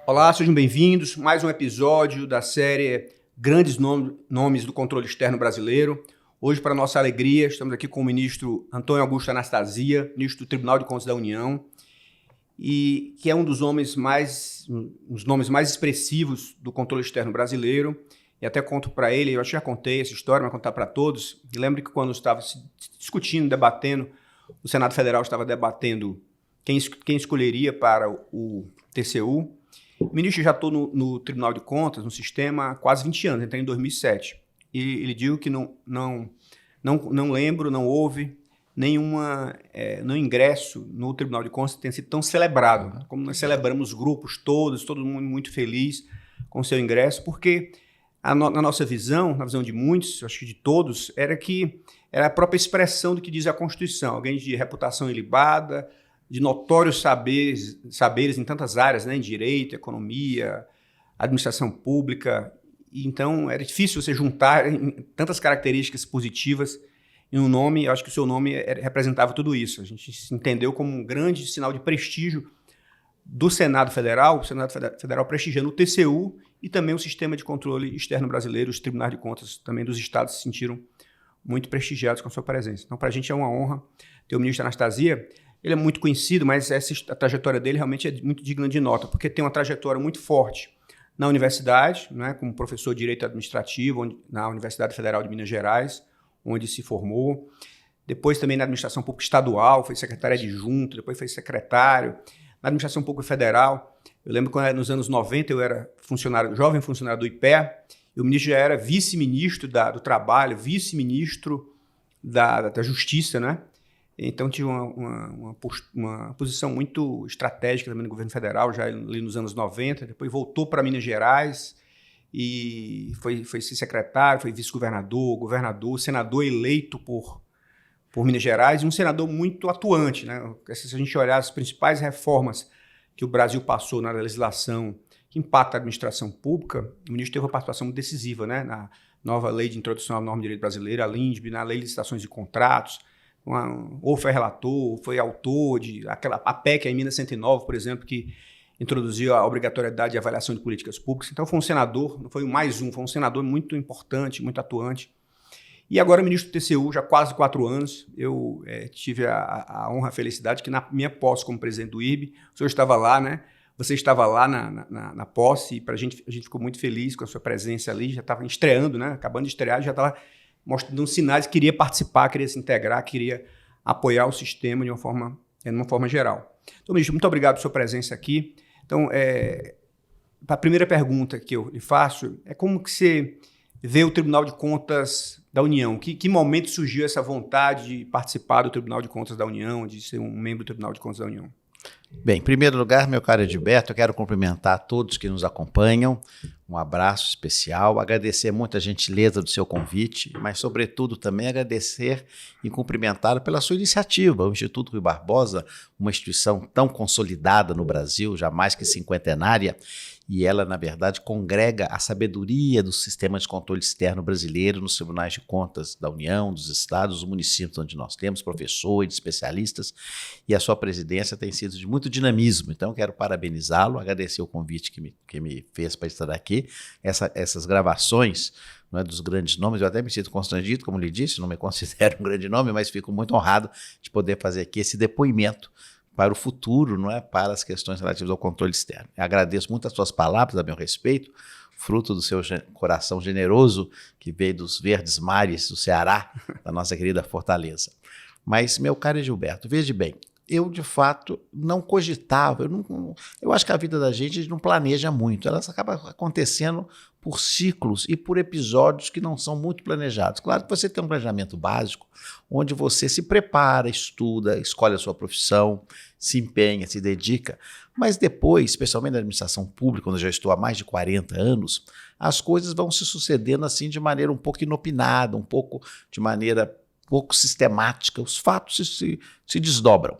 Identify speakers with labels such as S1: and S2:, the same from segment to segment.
S1: Olá, sejam bem-vindos. Mais um episódio da série Grandes Nomes do Controle Externo Brasileiro. Hoje, para nossa alegria, estamos aqui com o ministro Antônio Augusto Anastasia, ministro do Tribunal de Contas da União, e que é um dos nomes mais expressivos do controle externo brasileiro. E até conto para ele, eu acho que já contei essa história, mas vou contar para todos. E lembro que quando estava se discutindo, debatendo, o Senado Federal estava debatendo quem escolheria para o TCU. O ministro já estou no Tribunal de Contas, no sistema, há quase 20 anos, entrei em 2007. E ele diz que não lembro, não houve nenhum ingresso no Tribunal de Contas que tenha sido tão celebrado. Como nós celebramos os grupos todos, todo mundo muito feliz com o seu ingresso, porque na nossa visão, na visão de muitos, acho que de todos, era a própria expressão do que diz a Constituição. Alguém de reputação ilibada, de notórios saberes em tantas áreas, né, em direito, economia, administração pública. E então, era difícil você juntar tantas características positivas em um nome. Eu acho que o seu nome representava tudo isso. A gente se entendeu como um grande sinal de prestígio do Senado Federal, o Senado Federal prestigiando o TCU e também o sistema de controle externo brasileiro. Os tribunais de contas também dos estados se sentiram muito prestigiados com a sua presença. Então, para a gente é uma honra ter o ministro Anastasia. Ele é muito conhecido, mas a trajetória dele realmente é muito digna de nota, porque tem uma trajetória muito forte na universidade, né, como professor de Direito Administrativo na Universidade Federal de Minas Gerais, onde se formou. Depois também na Administração Pública Estadual, foi secretário adjunto, depois foi secretário. Na Administração Pública Federal, eu lembro que nos anos 90 eu era jovem funcionário do IPEA, e o ministro já era vice-ministro do Trabalho, vice-ministro da Justiça, né? Então, tive uma posição muito estratégica também no governo federal, já ali nos anos 90. Depois voltou para Minas Gerais e foi secretário, foi vice-governador, governador, senador eleito por Minas Gerais, e um senador muito atuante, né? Se a gente olhar as principais reformas que o Brasil passou na legislação que impacta a administração pública, o ministro teve uma participação muito decisiva, né? Na nova lei de introdução à norma de direito brasileira, a LINDB, na lei de licitações e contratos, ou foi relator, ou foi autor a PEC, a emenda 109, por exemplo, que introduziu a obrigatoriedade de avaliação de políticas públicas. Então foi um senador, não foi foi um senador muito importante, muito atuante. E agora ministro do TCU, já há quase 4 anos, eu tive a honra, a felicidade que na minha posse como presidente do IRB, o senhor estava lá, né? Você estava lá na posse, e a gente ficou muito feliz com a sua presença ali, já estava estreando, né? Acabando de estrear, já estava mostrando sinais que queria participar, queria se integrar, queria apoiar o sistema de uma forma geral. Então, ministro, muito obrigado pela sua presença aqui. Então, a primeira pergunta que eu lhe faço é como que você vê o Tribunal de Contas da União? Que momento surgiu essa vontade de participar do Tribunal de Contas da União, de ser um membro do Tribunal de Contas da União?
S2: Bem, em primeiro lugar, meu caro Edilberto, eu quero cumprimentar todos que nos acompanham, um abraço especial, agradecer muito a gentileza do seu convite, mas, sobretudo, também agradecer e cumprimentá-lo pela sua iniciativa. O Instituto Rui Barbosa, uma instituição tão consolidada no Brasil, já mais que cinquentenária, e ela, na verdade, congrega a sabedoria do sistema de controle externo brasileiro nos tribunais de contas da União, dos estados, dos municípios, onde nós temos professores, especialistas, e a sua presidência tem sido de muito dinamismo. Então, quero parabenizá-lo, agradecer o convite que me fez para estar aqui. Essas gravações, não é, dos grandes nomes, eu até me sinto constrangido, como lhe disse, não me considero um grande nome, mas fico muito honrado de poder fazer aqui esse depoimento para o futuro, não é, para as questões relativas ao controle externo. Eu agradeço muito as suas palavras a meu respeito, fruto do seu coração generoso que veio dos verdes mares do Ceará, da nossa querida Fortaleza. Mas, meu caro Gilberto, veja bem, eu de fato não cogitava, eu acho que a vida da gente não planeja muito, ela acaba acontecendo por ciclos e por episódios que não são muito planejados. Claro que você tem um planejamento básico, onde você se prepara, estuda, escolhe a sua profissão, se empenha, se dedica, mas depois, especialmente na administração pública, onde eu já estou há mais de 40 anos, as coisas vão se sucedendo assim de maneira um pouco inopinada, de maneira pouco sistemática, os fatos se desdobram.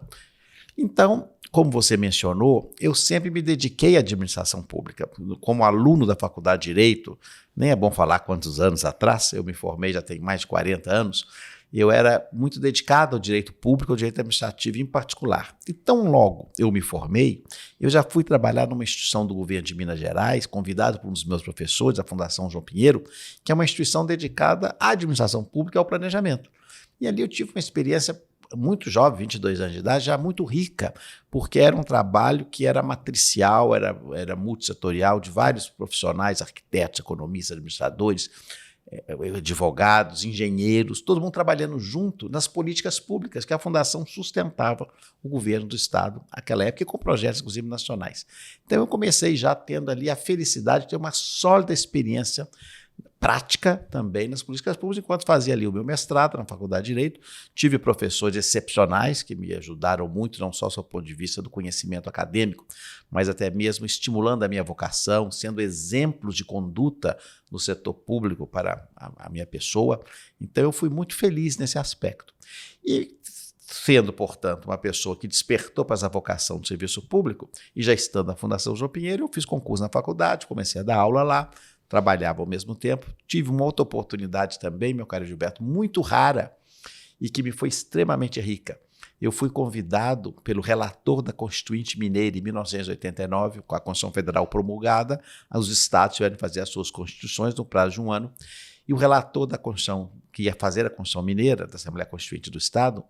S2: Então, como você mencionou, eu sempre me dediquei à administração pública. Como aluno da Faculdade de Direito, nem é bom falar quantos anos atrás, eu me formei já tem mais de 40 anos, eu era muito dedicado ao direito público, ao direito administrativo em particular. E tão logo eu me formei, eu já fui trabalhar numa instituição do governo de Minas Gerais, convidado por um dos meus professores, a Fundação João Pinheiro, que é uma instituição dedicada à administração pública e ao planejamento. E ali eu tive uma experiência muito jovem, 22 anos de idade, já muito rica, porque era um trabalho que era matricial, era multissetorial, de vários profissionais, arquitetos, economistas, administradores, advogados, engenheiros, todo mundo trabalhando junto nas políticas públicas que a Fundação sustentava o governo do Estado naquela época, e com projetos, inclusive, nacionais. Então eu comecei já tendo ali a felicidade de ter uma sólida experiência prática também nas políticas públicas, enquanto fazia ali o meu mestrado na Faculdade de Direito. Tive professores excepcionais que me ajudaram muito, não só do ponto de vista do conhecimento acadêmico, mas até mesmo estimulando a minha vocação, sendo exemplos de conduta no setor público para a minha pessoa. Então eu fui muito feliz nesse aspecto. E sendo, portanto, uma pessoa que despertou para essa vocação do serviço público, e já estando na Fundação João Pinheiro, eu fiz concurso na faculdade, comecei a dar aula lá, trabalhava ao mesmo tempo. Tive uma outra oportunidade também, meu caro Gilberto, muito rara e que me foi extremamente rica. Eu fui convidado pelo relator da Constituinte Mineira em 1989, com a Constituição Federal promulgada, os estados tiveram que fazer as suas constituições no prazo de um ano, e o relator da Constituição, que ia fazer a Constituição Mineira, da Assembleia Constituinte do Estado,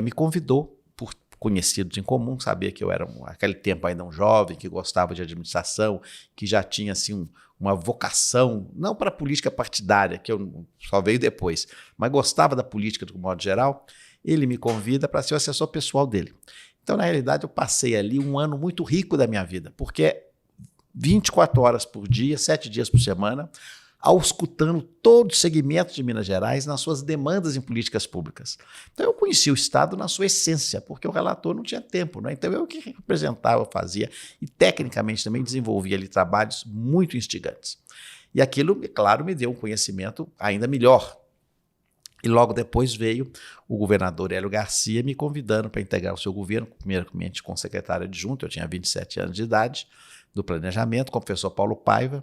S2: me convidou, por conhecidos em comum, sabia que eu era, naquele tempo, ainda um jovem, que gostava de administração, que já tinha assim, uma vocação, não para a política partidária, que eu só veio depois, mas gostava da política de modo geral. Ele me convida para ser o assessor pessoal dele. Então, na realidade, eu passei ali um ano muito rico da minha vida, porque 24 horas por dia, 7 dias por semana, auscultando todo o segmento de Minas Gerais nas suas demandas em políticas públicas. Então, eu conheci o Estado na sua essência, porque o relator não tinha tempo, né? Então, eu que representava, fazia, e tecnicamente também desenvolvia ali trabalhos muito instigantes. E aquilo, claro, me deu um conhecimento ainda melhor. E logo depois veio o governador Hélio Garcia me convidando para integrar o seu governo, primeiramente com o secretário adjunto, eu tinha 27 anos de idade, do planejamento, com o professor Paulo Paiva,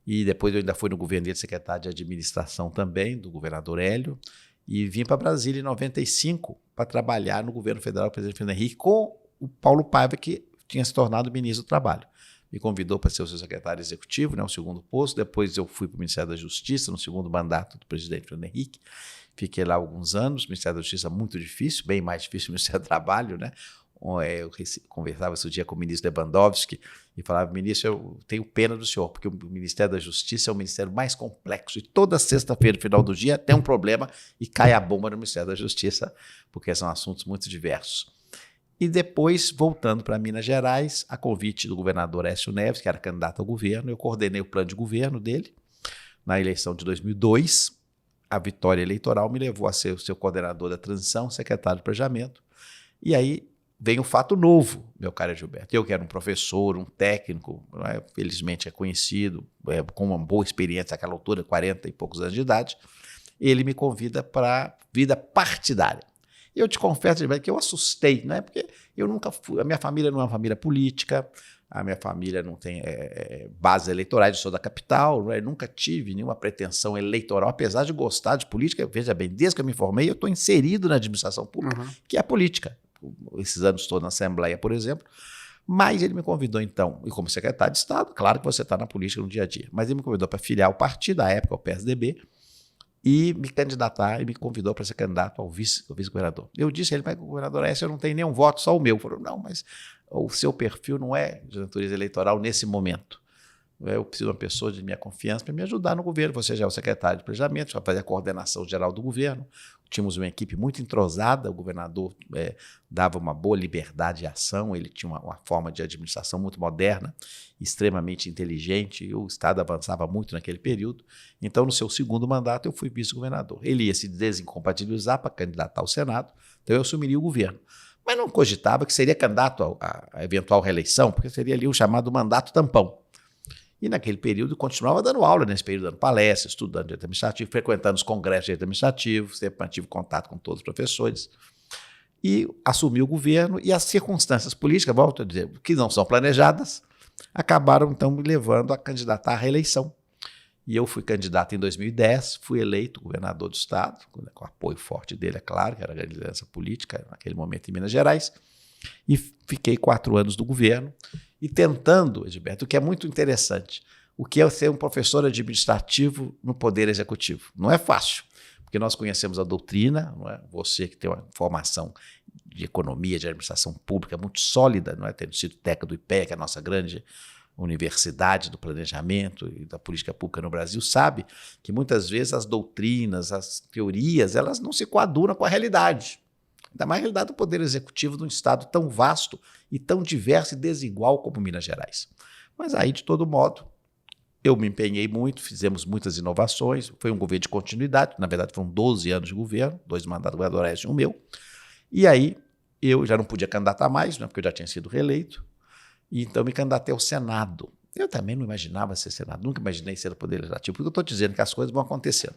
S2: e depois eu ainda fui no governo de secretário de administração também, do governador Hélio, e vim para Brasília em 95 para trabalhar no governo federal do presidente Fernando Henrique com o Paulo Paiva, que tinha se tornado ministro do Trabalho. Me convidou para ser o seu secretário executivo, né, o segundo posto. Depois eu fui para o Ministério da Justiça, no segundo mandato do presidente Fernando Henrique. Fiquei lá alguns anos. O Ministério da Justiça muito difícil, bem mais difícil que o Ministério do Trabalho, né? Eu conversava esse dia com o ministro Lewandowski e falava: ministro, eu tenho pena do senhor, porque o Ministério da Justiça é o ministério mais complexo e toda sexta-feira, no final do dia, tem um problema e cai a bomba no Ministério da Justiça, porque são assuntos muito diversos. E depois, voltando para Minas Gerais, a convite do governador Aécio Neves, que era candidato ao governo, eu coordenei o plano de governo dele na eleição de 2002. A vitória eleitoral me levou a ser o seu coordenador da transição, secretário de planejamento. E aí vem um fato novo, meu caro Gilberto. Eu que era um professor, um técnico, felizmente é conhecido, com uma boa experiência naquela altura, 40 e poucos anos de idade, ele me convida para a vida partidária. E eu te confesso, Gilberto, que eu assustei, né? Porque eu nunca fui, a minha família não é uma família política, a minha família não tem bases eleitorais, eu sou da capital, né? Nunca tive nenhuma pretensão eleitoral, apesar de gostar de política. Veja bem, desde que eu me formei, eu estou inserido na administração pública, que é a política. Esses anos todos na Assembleia, por exemplo, mas ele me convidou então, e como secretário de Estado, claro que você está na política no dia a dia, mas ele me convidou para filiar o partido, à época o PSDB, e me candidatar, e me convidou para ser candidato ao vice-governador. Eu disse a ele: mas governador, eu não tenho nenhum voto, só o meu. Ele falou: não, mas o seu perfil não é de natureza eleitoral nesse momento. Eu preciso de uma pessoa de minha confiança para me ajudar no governo. Você já é o secretário de planejamento, já fazer a coordenação geral do governo. Tínhamos uma equipe muito entrosada, o governador dava uma boa liberdade de ação, ele tinha uma forma de administração muito moderna, extremamente inteligente, e o Estado avançava muito naquele período. Então, no seu segundo mandato, eu fui vice-governador. Ele ia se desincompatibilizar para candidatar ao Senado, então eu assumiria o governo. Mas não cogitava que seria candidato a eventual reeleição, porque seria ali o chamado mandato tampão. E naquele período continuava dando aula, nesse período dando palestras, estudando direito administrativo, frequentando os congressos de direito administrativo, sempre mantive contato com todos os professores. E assumi o governo, e as circunstâncias políticas, volto a dizer, que não são planejadas, acabaram então me levando a candidatar à reeleição. E eu fui candidato em 2010, fui eleito governador do estado, com apoio forte dele, é claro, que era a grande liderança política naquele momento em Minas Gerais, e fiquei 4 anos no governo e tentando, Edilberto, o que é muito interessante, o que é ser um professor administrativo no Poder Executivo. Não é fácil, porque nós conhecemos a doutrina, não é? Você que tem uma formação de economia, de administração pública muito sólida, não é? Tendo sido técnico do IPEA, que é a nossa grande universidade do planejamento e da política pública no Brasil, sabe que muitas vezes as doutrinas, as teorias, elas não se coadunam com a realidade. Ainda mais a realidade do Poder Executivo de um estado tão vasto e tão diverso e desigual como Minas Gerais. Mas aí, de todo modo, eu me empenhei muito, fizemos muitas inovações, foi um governo de continuidade, na verdade foram 12 anos de governo, 2 mandatos governadores e um meu, e aí eu já não podia candidatar mais, né, porque eu já tinha sido reeleito, e então me candidatei ao Senado. Eu também não imaginava ser Senado, nunca imaginei ser o Poder Legislativo, porque eu estou dizendo que as coisas vão acontecendo.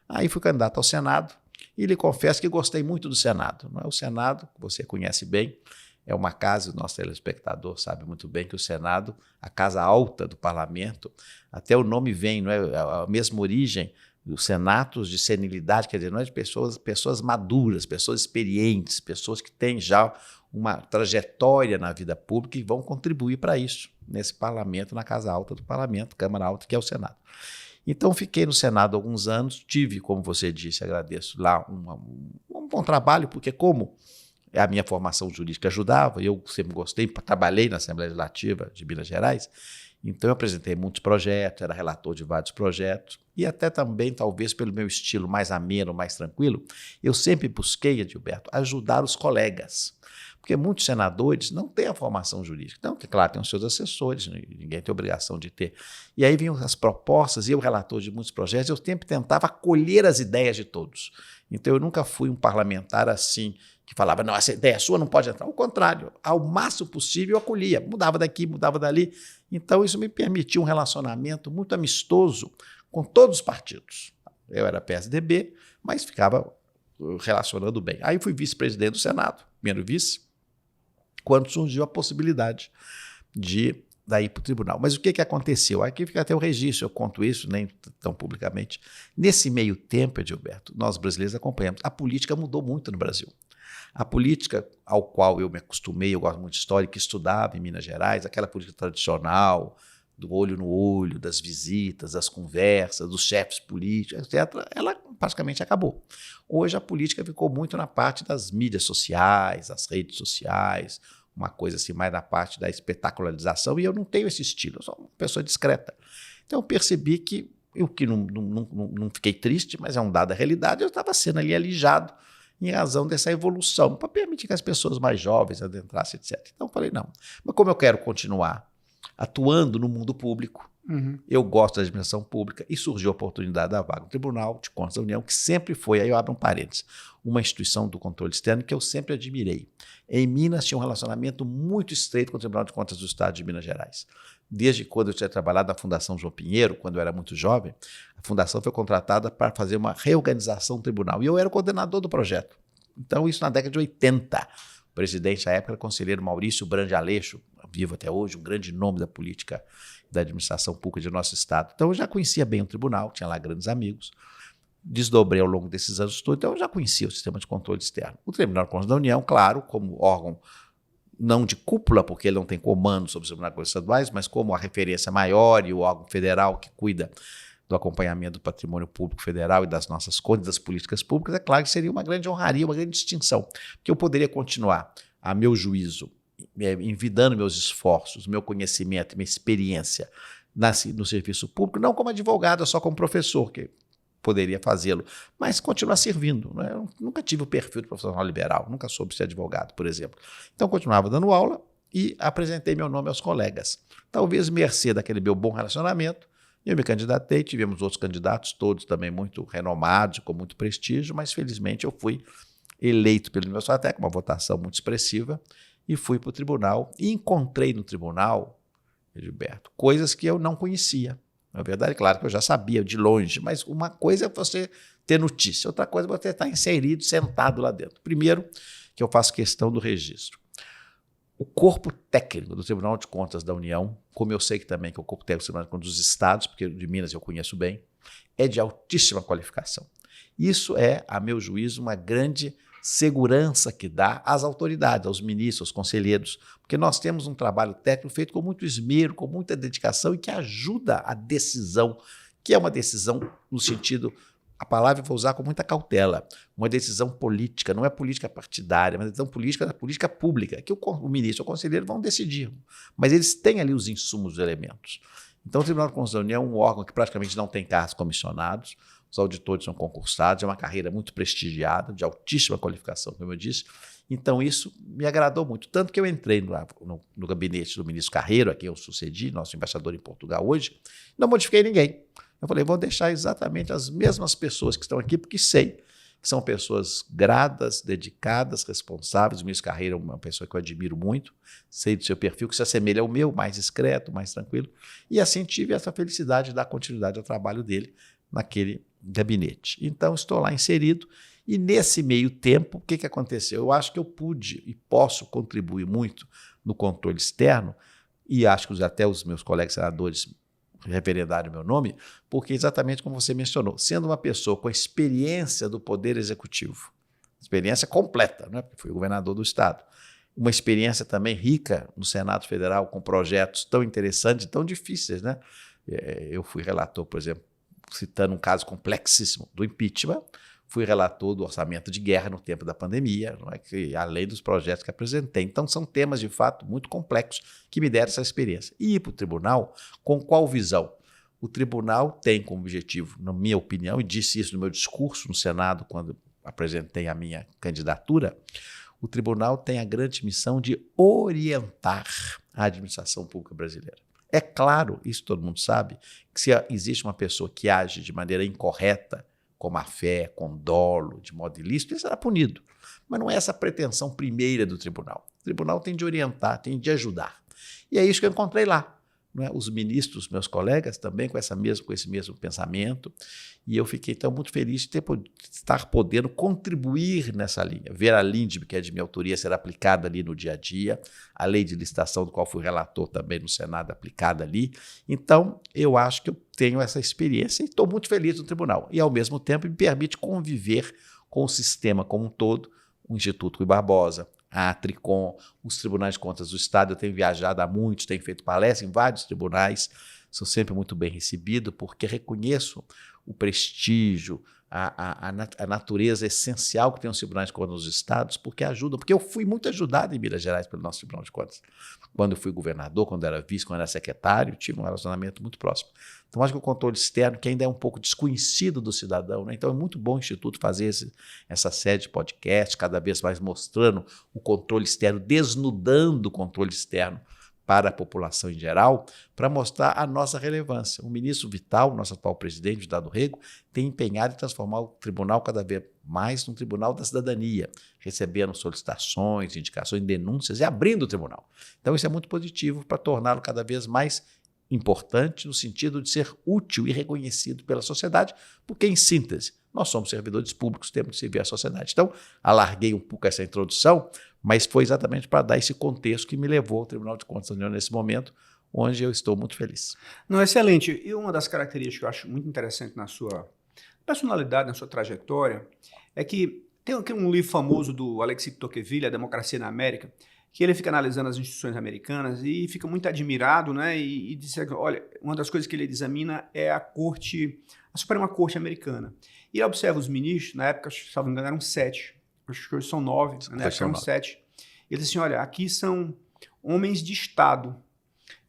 S2: Aí fui candidato ao Senado, e lhe confesso que gostei muito do Senado. Não é? O Senado, que você conhece bem, é uma casa, o nosso telespectador sabe muito bem que o Senado, a casa alta do parlamento, até o nome vem, não é a mesma origem dos senatos de senilidade, quer dizer, não é de pessoas maduras, pessoas experientes, pessoas que têm já uma trajetória na vida pública e vão contribuir para isso, nesse parlamento, na casa alta do parlamento, Câmara Alta, que é o Senado. Então, fiquei no Senado há alguns anos, tive, como você disse, agradeço lá, um bom trabalho, porque como a minha formação jurídica ajudava, eu sempre gostei, trabalhei na Assembleia Legislativa de Minas Gerais, então eu apresentei muitos projetos, era relator de vários projetos, e até também, talvez pelo meu estilo mais ameno, mais tranquilo, eu sempre busquei, Edilberto, ajudar os colegas. Porque muitos senadores não têm a formação jurídica. Então, claro, tem os seus assessores, ninguém tem obrigação de ter. E aí vinham as propostas, e eu, relator de muitos projetos, eu sempre tentava acolher as ideias de todos. Então, eu nunca fui um parlamentar assim, que falava, não, essa ideia sua não pode entrar. Ao contrário, ao máximo possível eu acolhia, mudava daqui, mudava dali. Então, isso me permitia um relacionamento muito amistoso com todos os partidos. Eu era PSDB, mas ficava relacionando bem. Aí fui vice-presidente do Senado, primeiro vice, quando surgiu a possibilidade de daí para o tribunal. Mas o que aconteceu? Aqui fica até o registro, eu conto isso, nem tão publicamente. Nesse meio tempo, Edilberto, nós brasileiros acompanhamos. A política mudou muito no Brasil. A política ao qual eu me acostumei, eu gosto muito de história, que estudava em Minas Gerais, aquela política tradicional, do olho no olho, das visitas, das conversas, dos chefes políticos, etc., ela praticamente acabou. Hoje a política ficou muito na parte das mídias sociais, das redes sociais, uma coisa assim mais na parte da espetacularização, e eu não tenho esse estilo, eu sou uma pessoa discreta. Então eu percebi que, eu que não fiquei triste, mas é um dado da realidade, eu estava sendo ali alijado em razão dessa evolução, para permitir que as pessoas mais jovens adentrassem, etc. Então eu falei, não, mas como eu quero continuar atuando no mundo público, eu gosto da administração pública e surgiu a oportunidade da vaga no Tribunal de Contas da União, que sempre foi, aí eu abro um parênteses, uma instituição do controle externo que eu sempre admirei. Em Minas tinha um relacionamento muito estreito com o Tribunal de Contas do Estado de Minas Gerais. Desde quando eu tinha trabalhado na Fundação João Pinheiro, quando eu era muito jovem, a fundação foi contratada para fazer uma reorganização do tribunal e eu era o coordenador do projeto. Então isso na década de 80. O presidente à época era o conselheiro Maurício Brande Aleixo, vivo até hoje, um grande nome da política da administração pública de nosso estado. Então eu já conhecia bem o tribunal, tinha lá grandes amigos, desdobrei ao longo desses anos todos, então eu já conhecia o sistema de controle externo. O Tribunal de Contas da União, claro, como órgão não de cúpula, porque ele não tem comando sobre os tribunais de contas estaduais, mas como a referência maior e o órgão federal que cuida do acompanhamento do patrimônio público federal e das nossas contas, das políticas públicas, é claro que seria uma grande honraria, uma grande distinção, porque eu poderia continuar, a meu juízo, envidando meus esforços, meu conhecimento, minha experiência no serviço público, não como advogado, só como professor, que poderia fazê-lo, mas continuar servindo. Né? Eu nunca tive o perfil de profissional liberal, nunca soube ser advogado, por exemplo. Então, continuava dando aula e apresentei meu nome aos colegas. Talvez mercê daquele meu bom relacionamento, eu me candidatei, tivemos outros candidatos, todos também muito renomados, com muito prestígio, mas felizmente eu fui eleito pelo meu até com uma votação muito expressiva, e fui para o tribunal e encontrei no tribunal, Gilberto, coisas que eu não conhecia. Na verdade, claro que eu já sabia de longe, mas uma coisa é você ter notícia, outra coisa é você estar inserido, sentado lá dentro. Primeiro, que eu faço questão do registro. o corpo técnico do Tribunal de Contas da União, como eu sei que também que é o corpo técnico do Tribunal de Contas dos Estados, porque de Minas eu conheço bem, é de altíssima qualificação. Isso é, a meu juízo, uma grande segurança que dá às autoridades, aos ministros, aos conselheiros, porque nós temos um trabalho técnico feito com muito esmero, com muita dedicação e que ajuda a decisão, que é uma decisão no sentido, a palavra eu vou usar com muita cautela, uma decisão política, não é política partidária, mas decisão política da política pública, que o ministro e o conselheiro vão decidir, mas eles têm ali os insumos, os elementos. Então o Tribunal de Contas da União é um órgão que praticamente não tem cargos comissionados, os auditores são concursados, é uma carreira muito prestigiada, de altíssima qualificação, como eu disse. Então, isso me agradou muito. Tanto que eu entrei no gabinete do ministro Carreiro, a quem eu sucedi, nosso embaixador em Portugal hoje, não modifiquei ninguém. Eu falei, vou deixar exatamente as mesmas pessoas que estão aqui, porque sei que são pessoas gradas, dedicadas, responsáveis. O ministro Carreiro é uma pessoa que eu admiro muito, sei do seu perfil, que se assemelha ao meu, mais discreto, mais tranquilo. E assim tive essa felicidade de dar continuidade ao trabalho dele naquele gabinete. Então, estou lá inserido e nesse meio tempo, o que aconteceu? Eu acho que eu pude e posso contribuir muito no controle externo e acho que até os meus colegas senadores reverendaram o meu nome, porque exatamente como você mencionou, sendo uma pessoa com a experiência do Poder Executivo, experiência completa, né? Porque fui governador do Estado, uma experiência também rica no Senado Federal com projetos tão interessantes e tão difíceis, né? Eu fui relator, por exemplo, citando um caso complexíssimo do impeachment, fui relator do orçamento de guerra no tempo da pandemia, não é? Que, além dos projetos que apresentei. Então, são temas, de fato, muito complexos que me deram essa experiência. E ir para o tribunal, com qual visão? O tribunal tem como objetivo, na minha opinião, e disse isso no meu discurso no Senado, quando apresentei a minha candidatura, o tribunal tem a grande missão de orientar a administração pública brasileira. É claro, isso todo mundo sabe, que se existe uma pessoa que age de maneira incorreta, com má fé, com dolo, de modo ilícito, ele será punido. Mas não é essa a pretensão primeira do tribunal. O tribunal tem de orientar, tem de ajudar. E é isso que eu encontrei lá. Não é? Os ministros, meus colegas, também com esse mesmo pensamento. E eu fiquei então muito feliz de estar podendo contribuir nessa linha. Ver a LINDB, que é de minha autoria, ser aplicada ali no dia a dia. A lei de licitação, do qual fui relator também no Senado, aplicada ali. Então, eu acho que eu tenho essa experiência e estou muito feliz no tribunal. E, ao mesmo tempo, me permite conviver com o sistema como um todo, o Instituto Rui Barbosa, a Tricom, os tribunais de contas do Estado. Eu tenho viajado há muitos, tenho feito palestra em vários tribunais, sou sempre muito bem recebido, porque reconheço o prestígio, a natureza essencial que tem os tribunais de contas dos estados, porque ajudam, porque eu fui muito ajudado em Minas Gerais pelo nosso Tribunal de Contas. Quando eu fui governador, quando era vice, quando era secretário, tive um relacionamento muito próximo. Então, acho que o controle externo, que ainda é um pouco desconhecido do cidadão, né? Então é muito bom o Instituto fazer essa série de podcast, cada vez mais mostrando o controle externo, desnudando o controle externo para a população em geral, para mostrar a nossa relevância. O ministro Vital, nosso atual presidente, Dado Rego, tem empenhado em transformar o tribunal cada vez mais num tribunal da cidadania, recebendo solicitações, indicações, denúncias e abrindo o tribunal. Então isso é muito positivo para torná-lo cada vez mais importante no sentido de ser útil e reconhecido pela sociedade, porque, em síntese, nós somos servidores públicos, temos que servir à sociedade. Então, alarguei um pouco essa introdução, mas foi exatamente para dar esse contexto que me levou ao Tribunal de Contas da União nesse momento, onde eu estou muito feliz.
S1: Não, excelente. E uma das características que eu acho muito interessante na sua personalidade, na sua trajetória, é que tem aqui um livro famoso do Alexis de Tocqueville, A Democracia na América, que ele fica analisando as instituições americanas e fica muito admirado, né? E diz que, olha, uma das coisas que ele examina é a Suprema Corte americana. E ele observa os ministros, na época, se não me engano, eram 7, acho que hoje são 9, na época eram 7. Ele diz assim, olha, aqui são homens de Estado.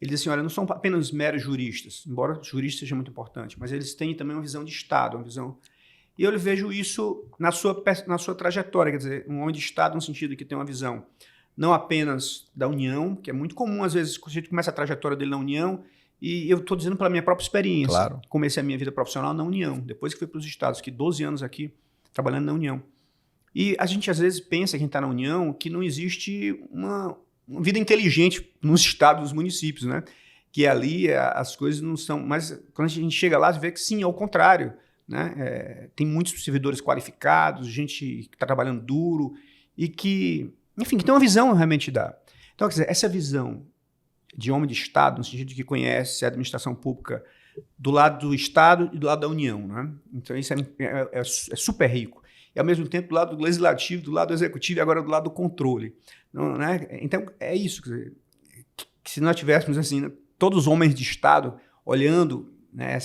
S1: Ele diz assim, olha, não são apenas meros juristas, embora jurista seja muito importante, mas eles têm também uma visão de Estado, uma visão... E eu vejo isso na sua trajetória, quer dizer, um homem de Estado no sentido que tem uma visão não apenas da União, que é muito comum, às vezes, a gente começa a trajetória dele na União, e eu estou dizendo pela minha própria experiência.
S2: Claro.
S1: Comecei a minha vida profissional na União, depois que fui para os Estados, fiquei 12 anos aqui trabalhando na União. E a gente, às vezes, pensa, quem está na União, que não existe uma vida inteligente nos estados, nos municípios, né? Que ali as coisas não são... Mas quando a gente chega lá, você vê que sim, é o contrário, né? Tem muitos servidores qualificados, gente que está trabalhando duro e que... Enfim, que tem uma visão realmente Então, quer dizer, essa visão de homem de Estado, no sentido de que conhece a administração pública do lado do Estado e do lado da União, né? Então, isso é super rico. E, ao mesmo tempo, do lado do legislativo, do lado do executivo e agora do lado do controle. Não, né? Então, é isso. Quer dizer, que se nós tivéssemos, assim, todos os homens de Estado olhando, né,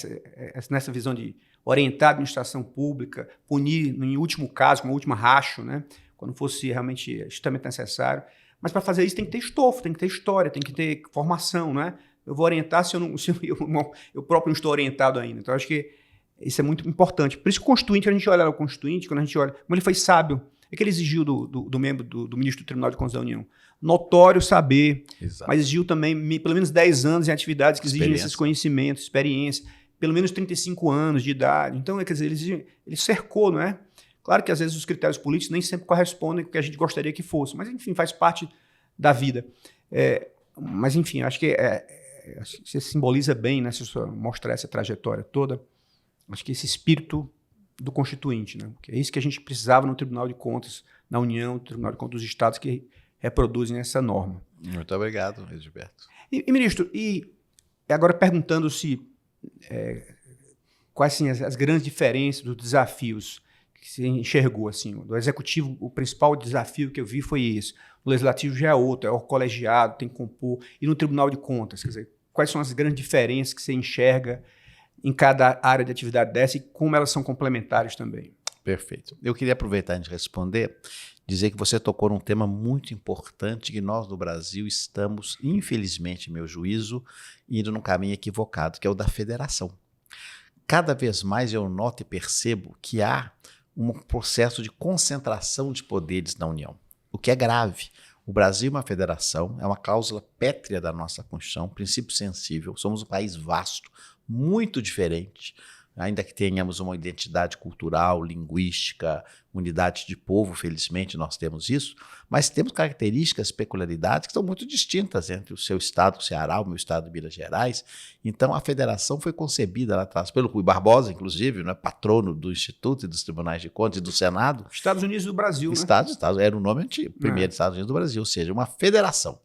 S1: nessa visão de orientar a administração pública, punir, em último caso, como último racho, né, quando fosse realmente extremamente necessário. Mas para fazer isso tem que ter estofo, tem que ter história, tem que ter formação, né? Eu vou orientar se eu próprio não estou orientado ainda. Então, acho que isso é muito importante. Por isso que o Constituinte, quando a gente olha o Constituinte, quando a gente olha como ele foi sábio, é que ele exigiu do membro do ministro do Tribunal de Contas da União. Notório saber,
S2: Exato.
S1: mas exigiu também pelo menos 10 anos em atividades que exigem esses conhecimentos, experiência, pelo menos 35 anos de idade. Então, quer dizer, ele cercou, não é? Claro que às vezes os critérios políticos nem sempre correspondem com o que a gente gostaria que fosse, mas enfim, faz parte da vida. Mas enfim, acho que você simboliza bem, né, se você mostrar essa trajetória toda, acho que esse espírito do Constituinte, né? Porque é isso que a gente precisava no Tribunal de Contas, na União, no Tribunal de Contas dos Estados, que reproduzem essa norma.
S2: Muito obrigado, Edilberto.
S1: E ministro, e agora perguntando-se quais assim, as grandes diferenças dos desafios que você enxergou, assim, do Executivo, o principal desafio que eu vi foi esse. O Legislativo já é outro, é o colegiado, tem que compor. E no Tribunal de Contas, quer dizer, quais são as grandes diferenças que você enxerga em cada área de atividade dessa e como elas são complementares também?
S2: Perfeito. Eu queria aproveitar antes de responder, dizer que você tocou num tema muito importante que nós no Brasil estamos, infelizmente, meu juízo, indo num caminho equivocado, que é o da federação. Cada vez mais eu noto e percebo que há um processo de concentração de poderes na União, o que é grave. O Brasil é uma federação, é uma cláusula pétrea da nossa Constituição, princípio sensível, somos um país vasto, muito diferente, ainda que tenhamos uma identidade cultural, linguística, unidade de povo, felizmente nós temos isso, mas temos características, peculiaridades que são muito distintas entre o seu estado, o Ceará, o meu estado de Minas Gerais. Então a federação foi concebida lá atrás pelo Rui Barbosa, inclusive, né, patrono do Instituto e dos Tribunais de Contas e do Senado.
S1: Estados Unidos do Brasil, né?
S2: Estados, era o nome antigo, primeiro Estados Unidos do Brasil, ou seja, uma federação.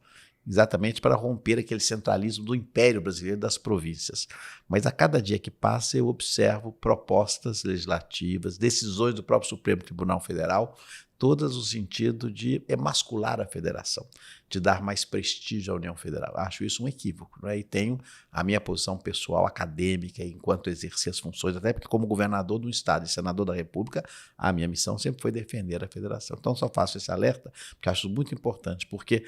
S2: Exatamente para romper aquele centralismo do Império Brasileiro das províncias. Mas a cada dia que passa eu observo propostas legislativas, decisões do próprio Supremo Tribunal Federal, todas no sentido de emascular a federação, de dar mais prestígio à União Federal. Acho isso um equívoco, né? E tenho a minha posição pessoal, acadêmica, enquanto exercer as funções, até porque como governador do Estado e senador da República, a minha missão sempre foi defender a federação. Então só faço esse alerta, porque acho muito importante, porque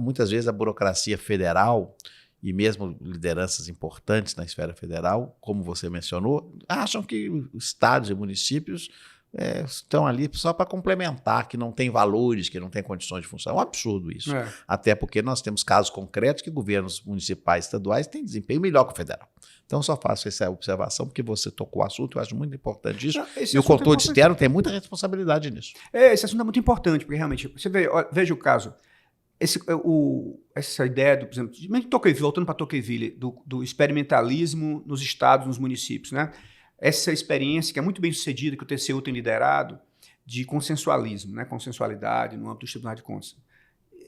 S2: muitas vezes a burocracia federal e mesmo lideranças importantes na esfera federal, como você mencionou, acham que estados e municípios estão ali só para complementar, que não tem valores, que não tem condições de funcionar. É um absurdo isso. Até porque nós temos casos concretos que governos municipais e estaduais têm desempenho melhor que o federal. Então, só faço essa observação, porque você tocou o assunto, eu acho muito importante isso. E o controle externo tem muita responsabilidade nisso.
S1: Esse assunto é muito importante, porque realmente, você veja o caso, essa ideia, por exemplo, de Tocqueville, voltando para Tocqueville, do experimentalismo nos estados, nos municípios, né? Essa experiência que é muito bem sucedida, que o TCU tem liderado, de consensualismo, né? Consensualidade no âmbito dos tribunais de contas.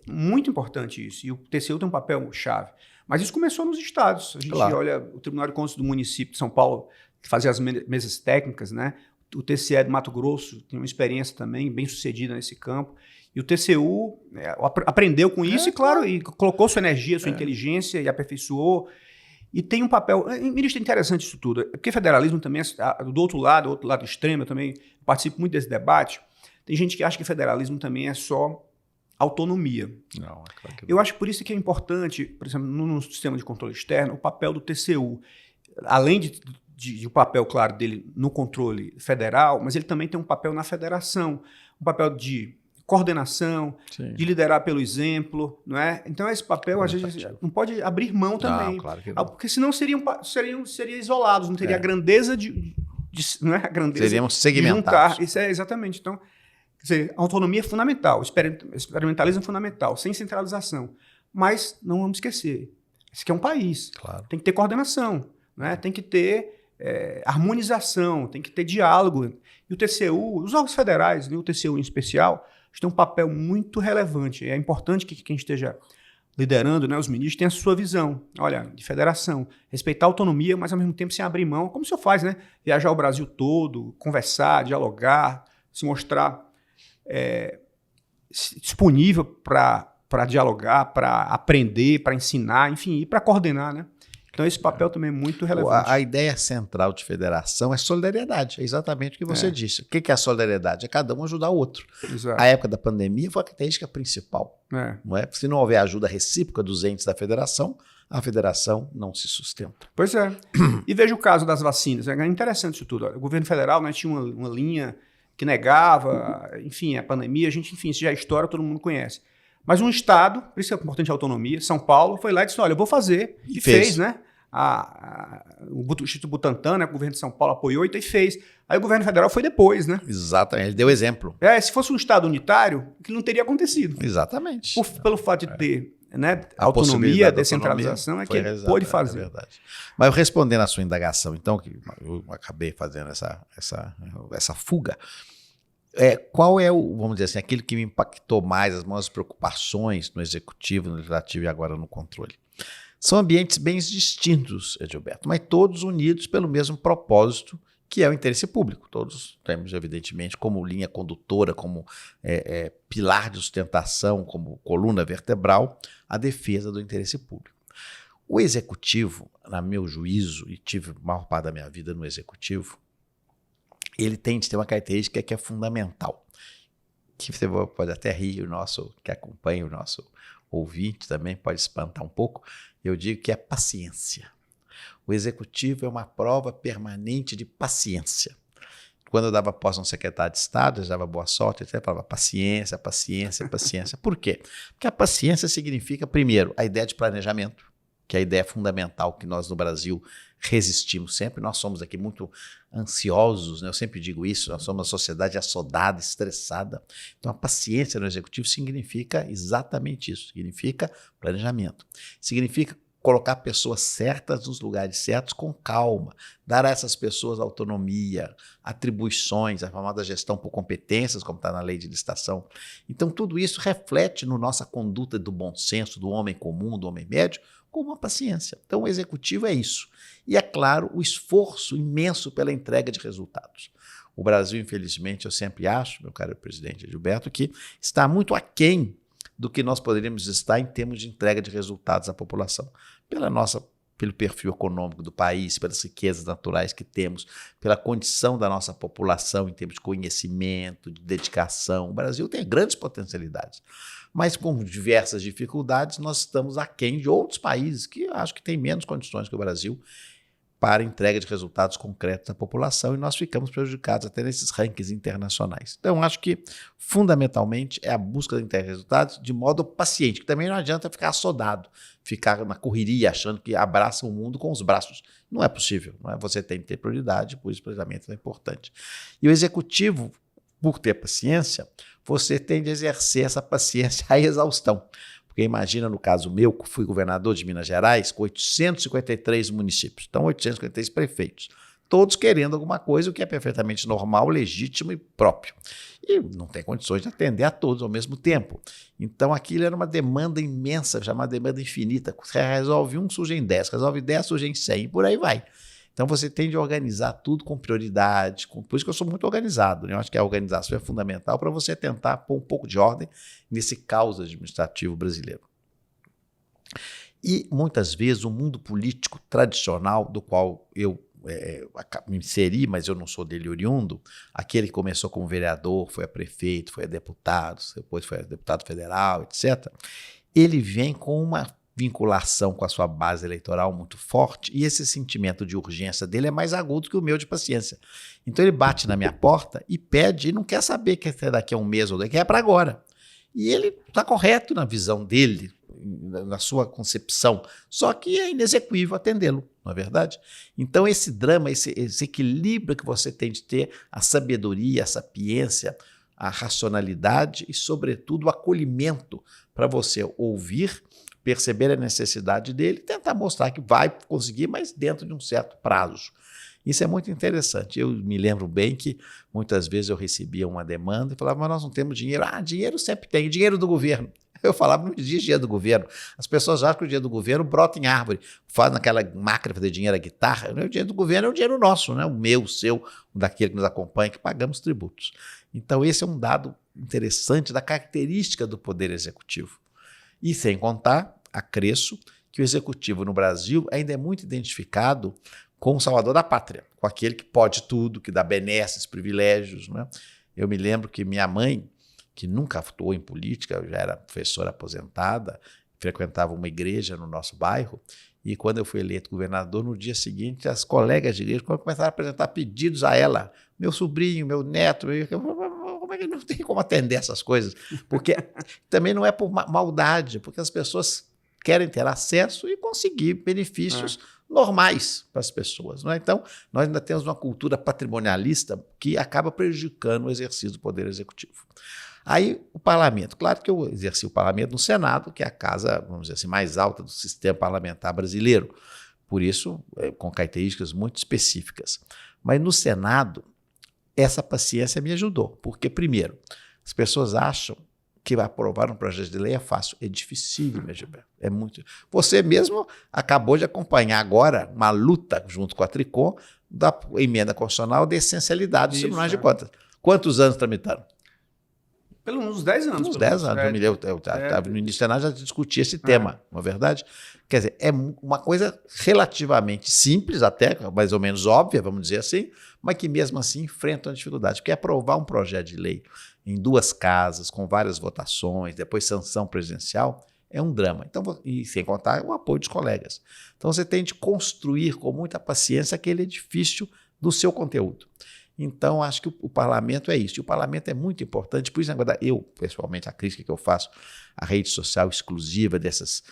S1: Muito importante isso, e o TCU tem um papel chave. Mas isso começou nos estados. A gente olha o Tribunal de Contas do município de São Paulo, que fazia as mesas técnicas, né? O TCE do Mato Grosso tem uma experiência também bem sucedida nesse campo. E o TCU aprendeu com isso e, claro, e colocou sua energia, sua inteligência e aperfeiçoou. E tem um papel... Ministro, é interessante isso tudo. Porque federalismo também, do outro lado extremo, eu também participo muito desse debate. Tem gente que acha que federalismo também é só autonomia.
S2: Não, é claro que não.
S1: Eu acho por isso que é importante, por exemplo, no sistema de controle externo, o papel do TCU. Além de o papel, claro, dele no controle federal, mas ele também tem um papel na federação. Um papel de coordenação, sim, de liderar pelo exemplo, não é? Então esse papel a gente não pode abrir mão também,
S2: não, claro que não.
S1: Porque senão seriam isolados, não teria a grandeza não é a grandeza.
S2: Seríamos segmentados.
S1: Isso é exatamente. Então, quer dizer, a autonomia é fundamental, o experimentalismo é fundamental, sem centralização. Mas não vamos esquecer, esse aqui é um país,
S2: claro,
S1: tem que ter coordenação, né? Tem que ter harmonização, tem que ter diálogo. E o TCU, os órgãos federais, e o TCU em especial, gente tem um papel muito relevante. É importante que quem esteja liderando, né, os ministros, tenha a sua visão, olha, de federação, respeitar a autonomia, mas ao mesmo tempo sem abrir mão, como o senhor faz, né? Viajar o Brasil todo, conversar, dialogar, se mostrar disponível para dialogar, para aprender, para ensinar, enfim, e para coordenar, né? Então esse papel também é muito relevante.
S2: A ideia central de federação é solidariedade, é exatamente o que você disse. O que é a solidariedade? É cada um ajudar o outro.
S1: Exato.
S2: A época da pandemia foi a característica principal. Não é? Se não houver ajuda recíproca dos entes da federação, a federação não se sustenta.
S1: Pois é. E veja o caso das vacinas. É interessante isso tudo. O governo federal, né, tinha uma linha que negava, enfim, a pandemia, enfim, isso já é história, todo mundo conhece. Mas um estado, por isso é importante a autonomia, São Paulo, foi lá e disse, olha, eu vou fazer, e fez, né? O Instituto Butantan, né, o governo de São Paulo apoiou e fez. Aí o governo federal foi depois, né?
S2: Exatamente, ele deu exemplo.
S1: Se fosse um estado unitário, aquilo não teria acontecido.
S2: Exatamente.
S1: Pelo fato de ter, né, autonomia, descentralização, é que ele pôde fazer.
S2: É verdade. Mas eu respondendo à sua indagação, então, que eu acabei fazendo essa fuga, qual é vamos dizer assim, aquilo que me impactou mais, as maiores preocupações no executivo, no legislativo e agora no controle? São ambientes bem distintos, Edilberto, mas todos unidos pelo mesmo propósito, que é o interesse público. Todos temos, evidentemente, como linha condutora, como pilar de sustentação, como coluna vertebral, a defesa do interesse público. O executivo, na meu juízo, e tive a maior parte da minha vida no executivo, ele tem de ter uma característica que é fundamental, que você pode até rir, que acompanha o nosso ouvinte também pode espantar um pouco, eu digo que é paciência. O executivo é uma prova permanente de paciência. Quando eu dava posse a um secretário de Estado, eu dava boa sorte, eu até falava paciência, paciência, paciência. Por quê? Porque a paciência significa, primeiro, a ideia de planejamento, que é a ideia fundamental que nós no Brasil resistimos sempre. Nós somos aqui muito ansiosos, né? Eu sempre digo isso, nós somos uma sociedade assodada, estressada. Então a paciência no executivo significa exatamente isso, significa planejamento, significa colocar pessoas certas nos lugares certos com calma, dar a essas pessoas autonomia, atribuições, a famosa gestão por competências, como está na lei de licitação. Então tudo isso reflete na nossa conduta do bom senso, do homem comum, do homem médio, com uma paciência. Então o executivo é isso. E, é claro, o esforço imenso pela entrega de resultados. O Brasil, infelizmente, eu sempre acho, meu caro presidente Gilberto, que está muito aquém do que nós poderíamos estar em termos de entrega de resultados à população. Pelo perfil econômico do país, pelas riquezas naturais que temos, pela condição da nossa população em termos de conhecimento, de dedicação. O Brasil tem grandes potencialidades, mas com diversas dificuldades nós estamos aquém de outros países que eu acho que têm menos condições que o Brasil para entrega de resultados concretos à população, e nós ficamos prejudicados até nesses rankings internacionais. Então, acho que, fundamentalmente, é a busca da entrega de resultados de modo paciente, que também não adianta ficar assodado, ficar na correria achando que abraça o mundo com os braços. Não é possível, não é? Você tem que ter prioridade, por isso o planejamento é importante. E o executivo, por ter paciência, você tem de exercer essa paciência à exaustão. Porque imagina, no caso meu, que fui governador de Minas Gerais, com 853 municípios, então 853 prefeitos, todos querendo alguma coisa, o que é perfeitamente normal, legítimo e próprio. E não tem condições de atender a todos ao mesmo tempo. Então aquilo era uma demanda imensa, chamada demanda infinita. Você resolve um, surge em 10, resolve 10, surge em 100, e por aí vai. Então você tem de organizar tudo com prioridade, por isso que eu sou muito organizado, né? Eu acho que a organização é fundamental para você tentar pôr um pouco de ordem nesse caos administrativo brasileiro. E muitas vezes o mundo político tradicional, do qual eu me inseri, mas eu não sou dele oriundo, aquele que começou como vereador, foi a prefeito, foi a deputado, depois foi a deputado federal, etc., ele vem com uma vinculação com a sua base eleitoral muito forte, e esse sentimento de urgência dele é mais agudo que o meu de paciência. Então ele bate na minha porta e pede, e não quer saber que é daqui a um mês ou daqui, é para agora. E ele está correto na visão dele, na sua concepção, só que é inexequível atendê-lo, não é verdade? Então esse drama, esse equilíbrio que você tem de ter, a sabedoria, a sapiência, a racionalidade e, sobretudo, o acolhimento para você ouvir, perceber a necessidade dele e tentar mostrar que vai conseguir, mas dentro de um certo prazo. Isso é muito interessante. Eu me lembro bem que muitas vezes eu recebia uma demanda e falava, mas nós não temos dinheiro. Dinheiro sempre tem, dinheiro do governo. Eu falava, não existe dinheiro do governo. As pessoas acham que o dinheiro do governo brota em árvore, faz naquela máquina fazer dinheiro à guitarra. O dinheiro do governo é o dinheiro nosso, né? O meu, o seu, o daquele que nos acompanha, que pagamos tributos. Então esse é um dado interessante da característica do Poder Executivo. E sem contar, acresço, que o Executivo no Brasil ainda é muito identificado com o salvador da pátria, com aquele que pode tudo, que dá benesses, privilégios. Né? Eu me lembro que minha mãe, que nunca atuou em política, eu já era professora aposentada, frequentava uma igreja no nosso bairro, e quando eu fui eleito governador, no dia seguinte, as colegas de igreja começaram a apresentar pedidos a ela, meu sobrinho, meu neto, como é que não tem como atender essas coisas? Porque também não é por maldade, porque as pessoas querem ter acesso e conseguir benefícios normais para as pessoas. Não é? Então, nós ainda temos uma cultura patrimonialista que acaba prejudicando o exercício do Poder Executivo. Aí, o parlamento. Claro que eu exerci o parlamento no Senado, que é a casa, vamos dizer assim, mais alta do sistema parlamentar brasileiro. Por isso, com características muito específicas. Mas no Senado, essa paciência me ajudou. Porque, primeiro, as pessoas acham que aprovar um projeto de lei é fácil. É dificílimo, meu Gilberto. É muito. Você mesmo acabou de acompanhar agora uma luta junto com a Tricom da emenda constitucional de essencialidade dos tribunais de contas. Quantos anos tramitaram?
S1: Pelos uns 10 anos.
S2: Uns 10 anos. Eu estava no início do Senado, já discutia esse tema, não é verdade? Quer dizer, é uma coisa relativamente simples, até mais ou menos óbvia, vamos dizer assim, mas que mesmo assim enfrenta uma dificuldade, porque aprovar um projeto de lei em 2 casas, com várias votações, depois sanção presidencial, é um drama. Então, e sem contar o apoio dos colegas. Então, você tem de construir com muita paciência aquele edifício do seu conteúdo. Então, acho que o parlamento é isso. E o parlamento é muito importante. Por isso, agora, eu, pessoalmente, a crítica que eu faço à rede social exclusiva dessas...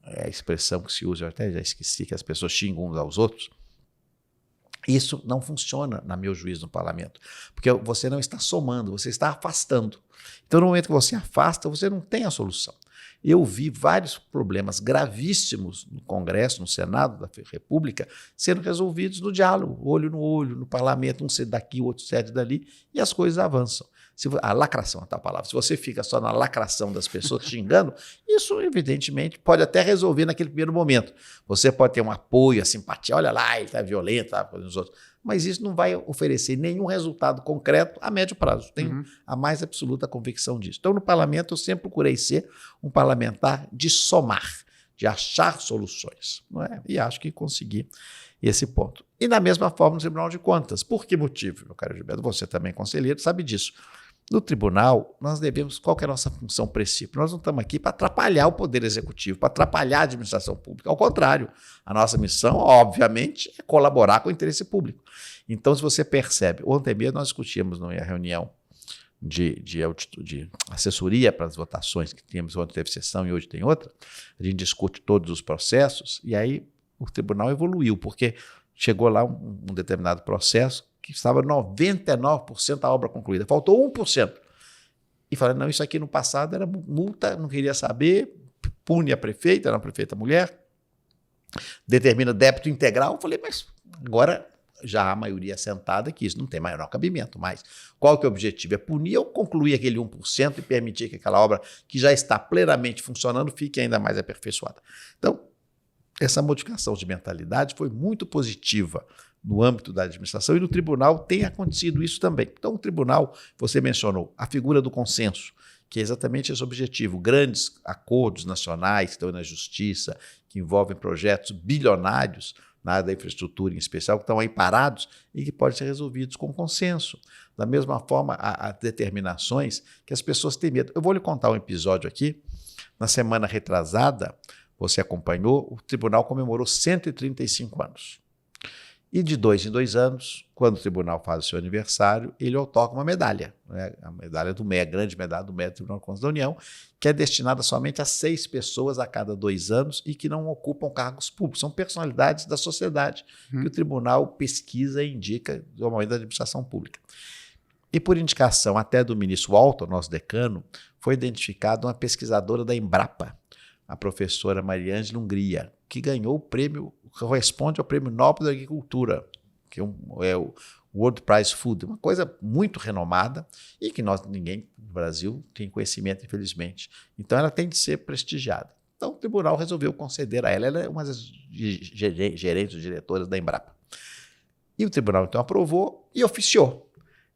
S2: a expressão que se usa, eu até já esqueci, que as pessoas xingam uns aos outros. Isso não funciona, na meu juízo, no parlamento. Porque você não está somando, você está afastando. Então, no momento que você afasta, você não tem a solução. Eu vi vários problemas gravíssimos no Congresso, no Senado da República, sendo resolvidos no diálogo, olho no olho, no parlamento, um cede daqui, o outro cede dali, e as coisas avançam. A lacração é a palavra. Se você fica só na lacração das pessoas xingando, isso, evidentemente, pode até resolver naquele primeiro momento. Você pode ter um apoio, a simpatia, olha lá, ele está violento, está fazendo os outros. Mas isso não vai oferecer nenhum resultado concreto a médio prazo. Tenho a mais absoluta convicção disso. Então, no parlamento, eu sempre procurei ser um parlamentar de somar, de achar soluções. Não é? E acho que consegui esse ponto. E da mesma forma no Tribunal de Contas. Por que motivo, meu caro Gilberto? Você também, conselheiro, sabe disso. No tribunal, nós devemos, qual que é a nossa função princípio? Nós não estamos aqui para atrapalhar o Poder Executivo, para atrapalhar a administração pública. Ao contrário, a nossa missão, obviamente, é colaborar com o interesse público. Então, se você percebe, ontem mesmo nós discutimos numa reunião de assessoria para as votações que tínhamos, ontem teve sessão e hoje tem outra, a gente discute todos os processos e aí o tribunal evoluiu, porque chegou lá um determinado processo que estava 99% da obra concluída, faltou 1%. E falaram, não, isso aqui no passado era multa, não queria saber, pune a prefeita, era uma prefeita mulher, determina débito integral. Eu falei, mas agora já há maioria assentada que isso não tem maior cabimento mais. Qual que é o objetivo? É punir ou concluir aquele 1% e permitir que aquela obra que já está plenamente funcionando fique ainda mais aperfeiçoada. Então, essa modificação de mentalidade foi muito positiva no âmbito da administração e no tribunal tem acontecido isso também. Então, o tribunal, você mencionou, a figura do consenso, que é exatamente esse objetivo, grandes acordos nacionais que estão na justiça, que envolvem projetos bilionários na área da infraestrutura em especial, que estão aí parados e que podem ser resolvidos com consenso. Da mesma forma, há determinações que as pessoas têm medo. Eu vou lhe contar um episódio aqui. Na semana retrasada, você acompanhou, o tribunal comemorou 135 anos. E de 2 em 2 anos, quando o tribunal faz o seu aniversário, ele outorga uma medalha, né? A medalha do MEC, a grande medalha do MEC do Tribunal de Contas da União, que é destinada somente a 6 pessoas a cada 2 anos e que não ocupam cargos públicos. São personalidades da sociedade que o tribunal pesquisa e indica normalmente da administração pública. E por indicação até do ministro Walton, nosso decano, foi identificada uma pesquisadora da Embrapa, a professora Mariângela Hungria, que ganhou o prêmio, corresponde ao Prêmio Nobel da Agricultura, que é o World Prize Food, uma coisa muito renomada e que ninguém no Brasil tem conhecimento, infelizmente. Então, ela tem de ser prestigiada. Então, o tribunal resolveu conceder a ela. Ela é uma das gerentes, diretoras da Embrapa. E o tribunal, então, aprovou e oficiou.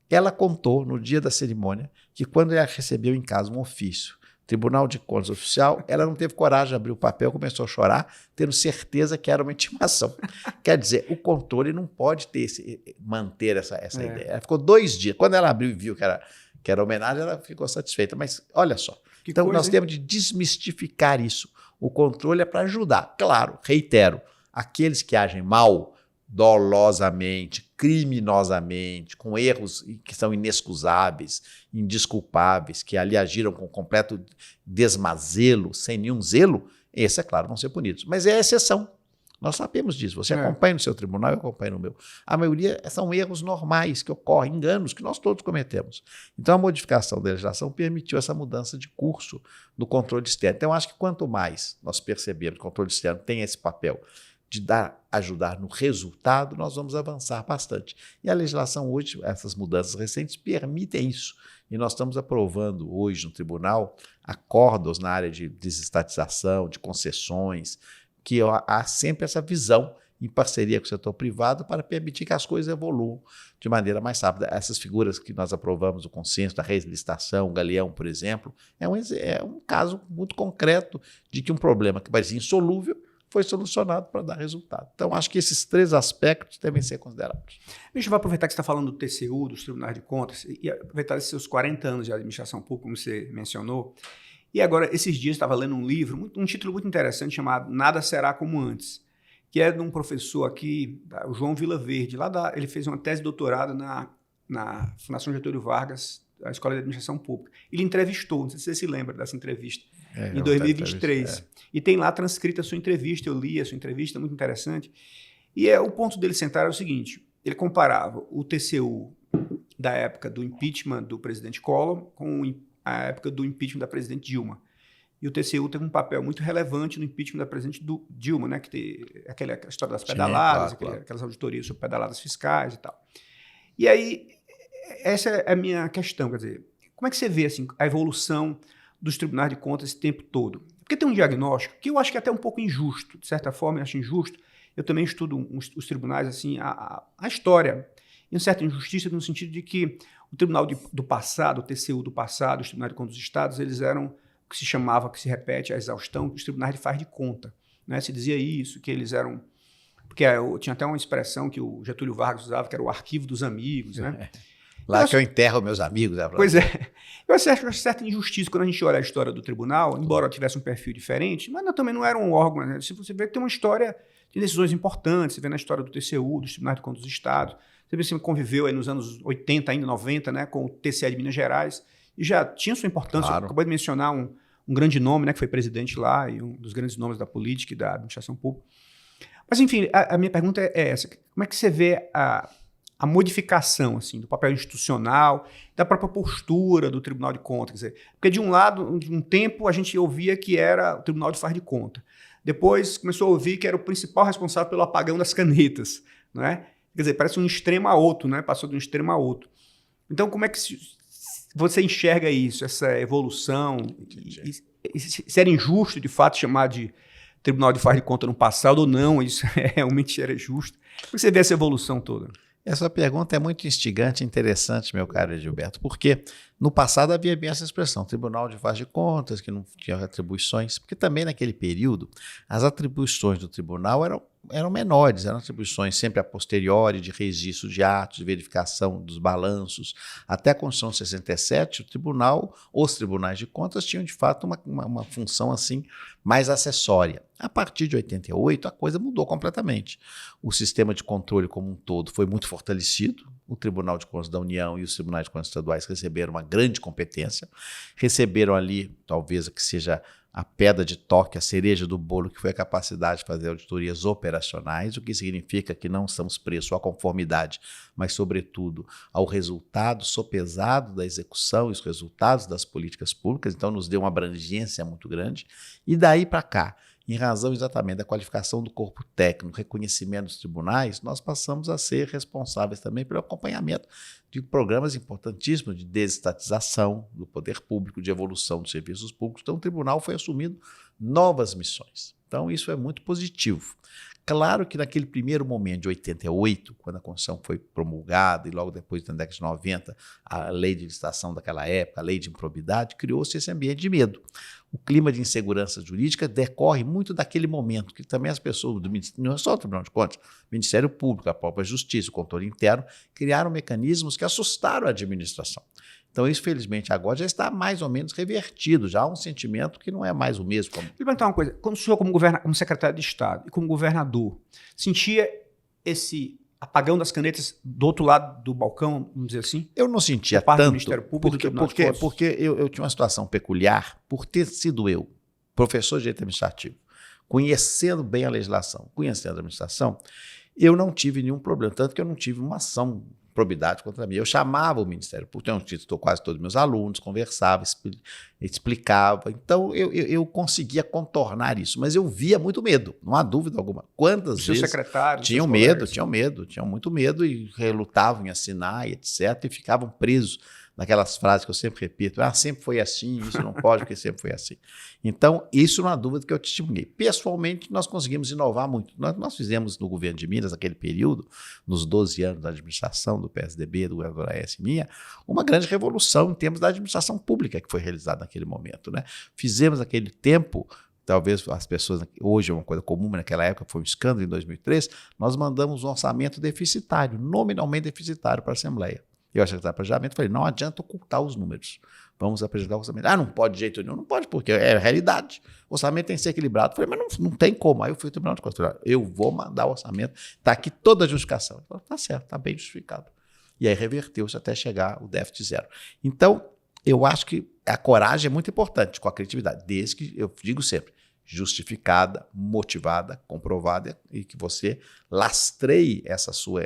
S2: Ela contou, no dia da cerimônia, que quando ela recebeu em casa um ofício, Tribunal de Contas oficial, ela não teve coragem de abrir o papel, começou a chorar, tendo certeza que era uma intimação. Quer dizer, o controle não pode manter essa ideia. Ela ficou 2 dias. Quando ela abriu e viu que era homenagem, ela ficou satisfeita. Mas olha só, então nós temos de desmistificar isso. O controle é para ajudar. Claro, reitero, aqueles que agem mal, dolosamente, criminosamente, com erros que são inexcusáveis, indesculpáveis, que ali agiram com completo desmazelo, sem nenhum zelo, esses, é claro, vão ser punidos. Mas é a exceção. Nós sabemos disso. Você acompanha no seu tribunal, eu acompanho no meu. A maioria são erros normais que ocorrem, enganos que nós todos cometemos. Então, a modificação da legislação permitiu essa mudança de curso do controle externo. Então, eu acho que quanto mais nós percebemos que o controle externo tem esse papel de ajudar no resultado, nós vamos avançar bastante. E a legislação hoje, essas mudanças recentes, permitem isso. E nós estamos aprovando hoje no tribunal acordos na área de desestatização, de concessões, que há sempre essa visão em parceria com o setor privado para permitir que as coisas evoluam de maneira mais rápida. Essas figuras que nós aprovamos, o consenso da relicitação, o Galeão, por exemplo, é um caso muito concreto de que um problema que parecia insolúvel foi solucionado para dar resultado. Então, acho que esses 3 aspectos devem ser considerados.
S1: Deixa eu aproveitar que você está falando do TCU, dos Tribunais de Contas, e aproveitar esses seus 40 anos de administração pública, como você mencionou. E agora, esses dias, estava lendo um livro, um título muito interessante, chamado Nada Será Como Antes, que é de um professor aqui, o João Vilaverde. Ele fez uma tese de doutorado na Fundação Getúlio Vargas, a Escola de Administração Pública. Ele entrevistou, não sei se você se lembra dessa entrevista, em 2023. E tem lá transcrita a sua entrevista, eu li a sua entrevista, muito interessante. E o ponto dele central é o seguinte, ele comparava o TCU da época do impeachment do presidente Collor com a época do impeachment da presidente Dilma. E o TCU teve um papel muito relevante no impeachment da presidente Dilma, né, que tem aquela história das pedaladas, claro. Aquelas auditorias sobre pedaladas fiscais e tal. E aí, essa é a minha questão, quer dizer, como é que você vê assim, a evolução dos tribunais de contas esse tempo todo? Porque tem um diagnóstico que eu acho que é até um pouco injusto, de certa forma eu acho injusto. Eu também estudo os tribunais, assim, a história, e uma certa injustiça no sentido de que o tribunal do passado, o TCU do passado, os tribunais de contas dos estados, eles eram o que se chamava, que se repete a exaustão, os tribunais de faz de conta. Né? Se dizia isso, que eles eram... Porque tinha até uma expressão que o Getúlio Vargas usava, que era o arquivo dos amigos, né?
S2: Lá que eu enterro meus amigos.
S1: Pois é. Eu acho certa injustiça quando a gente olha a história do tribunal, embora tivesse um perfil diferente, mas também não era um órgão. Né? Se você vê que tem uma história de decisões importantes, você vê na história do TCU, dos Tribunais de Contas dos Estados, você vê que você conviveu aí nos anos 80, ainda 90, né, com o TCE de Minas Gerais, e já tinha sua importância. Claro. Acabou de mencionar um grande nome, né, que foi presidente lá, e um dos grandes nomes da política e da administração pública. Mas, enfim, a minha pergunta é essa. Como é que você vê a modificação assim, do papel institucional, da própria postura do Tribunal de Contas? Quer dizer, porque, de um lado, de um tempo, a gente ouvia que era o Tribunal de Faz de Conta. Depois começou a ouvir que era o principal responsável pelo apagão das canetas. Não é? Quer dizer, parece um extremo a outro, né? Passou de um extremo a outro. Então, como é que você enxerga isso, essa evolução? E se era injusto, de fato, chamar de Tribunal de Faz de Conta no passado ou não, isso realmente era justo? Como você vê essa evolução toda?
S2: Essa pergunta é muito instigante e interessante, meu caro Gilberto, porque no passado havia bem essa expressão, Tribunal de Faz de Contas, que não tinha atribuições, porque também naquele período as atribuições do tribunal eram menores, eram atribuições sempre a posteriori de registro de atos, de verificação dos balanços. Até a Constituição de 67, os tribunais de contas tinham de fato uma função assim mais acessória. A partir de 88, a coisa mudou completamente. O sistema de controle como um todo foi muito fortalecido. O Tribunal de Contas da União e os Tribunais de Contas Estaduais receberam uma grande competência, receberam ali, talvez que seja a pedra de toque, a cereja do bolo, que foi a capacidade de fazer auditorias operacionais, o que significa que não estamos presos à conformidade, mas, sobretudo, ao resultado sopesado da execução e os resultados das políticas públicas. Então, nos deu uma abrangência muito grande. E daí para cá, em razão exatamente da qualificação do corpo técnico, reconhecimento dos tribunais, nós passamos a ser responsáveis também pelo acompanhamento de programas importantíssimos de desestatização do poder público, de evolução dos serviços públicos. Então, o tribunal foi assumindo novas missões. Então, isso é muito positivo. Claro que naquele primeiro momento de 88, quando a Constituição foi promulgada e logo depois, na década de 90, a lei de licitação daquela época, a lei de improbidade, criou-se esse ambiente de medo. O clima de insegurança jurídica decorre muito daquele momento, que também as pessoas do Ministério, não é só o Tribunal de Contas, o Ministério Público, a própria Justiça, o controle interno, criaram mecanismos que assustaram a administração. Então, isso, felizmente, agora já está mais ou menos revertido, já há um sentimento que não é mais o mesmo.
S1: Deixa eu perguntar uma coisa, quando o senhor, como secretário de Estado e como governador, sentia esse apagão das canetas do outro lado do balcão, vamos dizer assim?
S2: Eu não sentia
S1: parte do
S2: tanto,
S1: Ministério Público,
S2: porque eu tinha uma situação peculiar, por ter sido eu, professor de direito administrativo, conhecendo bem a legislação, conhecendo a administração, eu não tive nenhum problema, tanto que eu não tive uma ação probidade contra mim. Eu chamava o Ministério Público, eu tinha quase todos os meus alunos, conversava, explicava. Então, eu conseguia contornar isso, mas eu via muito medo, não há dúvida alguma. Quantas vezes
S1: secretários
S2: tinham muito medo e relutavam em assinar, e etc., e ficavam presos naquelas frases que eu sempre repito, sempre foi assim, isso não pode, porque sempre foi assim. Então, isso não há dúvida que eu testemunhei. Pessoalmente, nós conseguimos inovar muito. Nós fizemos no governo de Minas, naquele período, nos 12 anos da administração do PSDB, do governador Aécio Minha, uma grande revolução em termos da administração pública que foi realizada naquele momento, né? Fizemos naquele tempo, talvez as pessoas, hoje é uma coisa comum, mas naquela época foi um escândalo em 2003, nós mandamos um orçamento deficitário, nominalmente deficitário para a Assembleia. Eu achei que estava planejamento, falei, não adianta ocultar os números. Vamos apresentar o orçamento. Não pode de jeito nenhum. Não pode, porque é a realidade. O orçamento tem que ser equilibrado. Falei, mas não tem como. Aí eu fui ao Tribunal de Contas. Eu vou mandar o orçamento. Está aqui toda a justificação. Falei, tá certo, está bem justificado. E aí reverteu-se até chegar o déficit zero. Então, eu acho que a coragem é muito importante com a criatividade, desde que, eu digo sempre, justificada, motivada, comprovada, e que você lastreie essa sua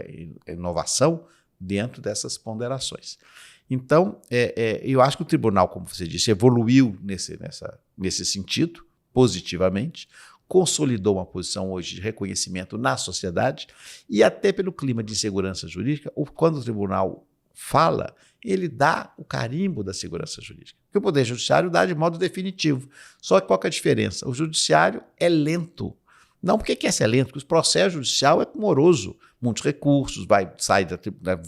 S2: inovação dentro dessas ponderações. Então, eu acho que o tribunal, como você disse, evoluiu nesse sentido, positivamente, consolidou uma posição hoje de reconhecimento na sociedade e até pelo clima de insegurança jurídica, quando o tribunal fala, ele dá o carimbo da segurança jurídica. Porque o Poder Judiciário dá de modo definitivo. Só que qual que é a diferença? O Judiciário é lento. Não porque quer ser lento, porque o processo judicial é moroso, muitos recursos, sai da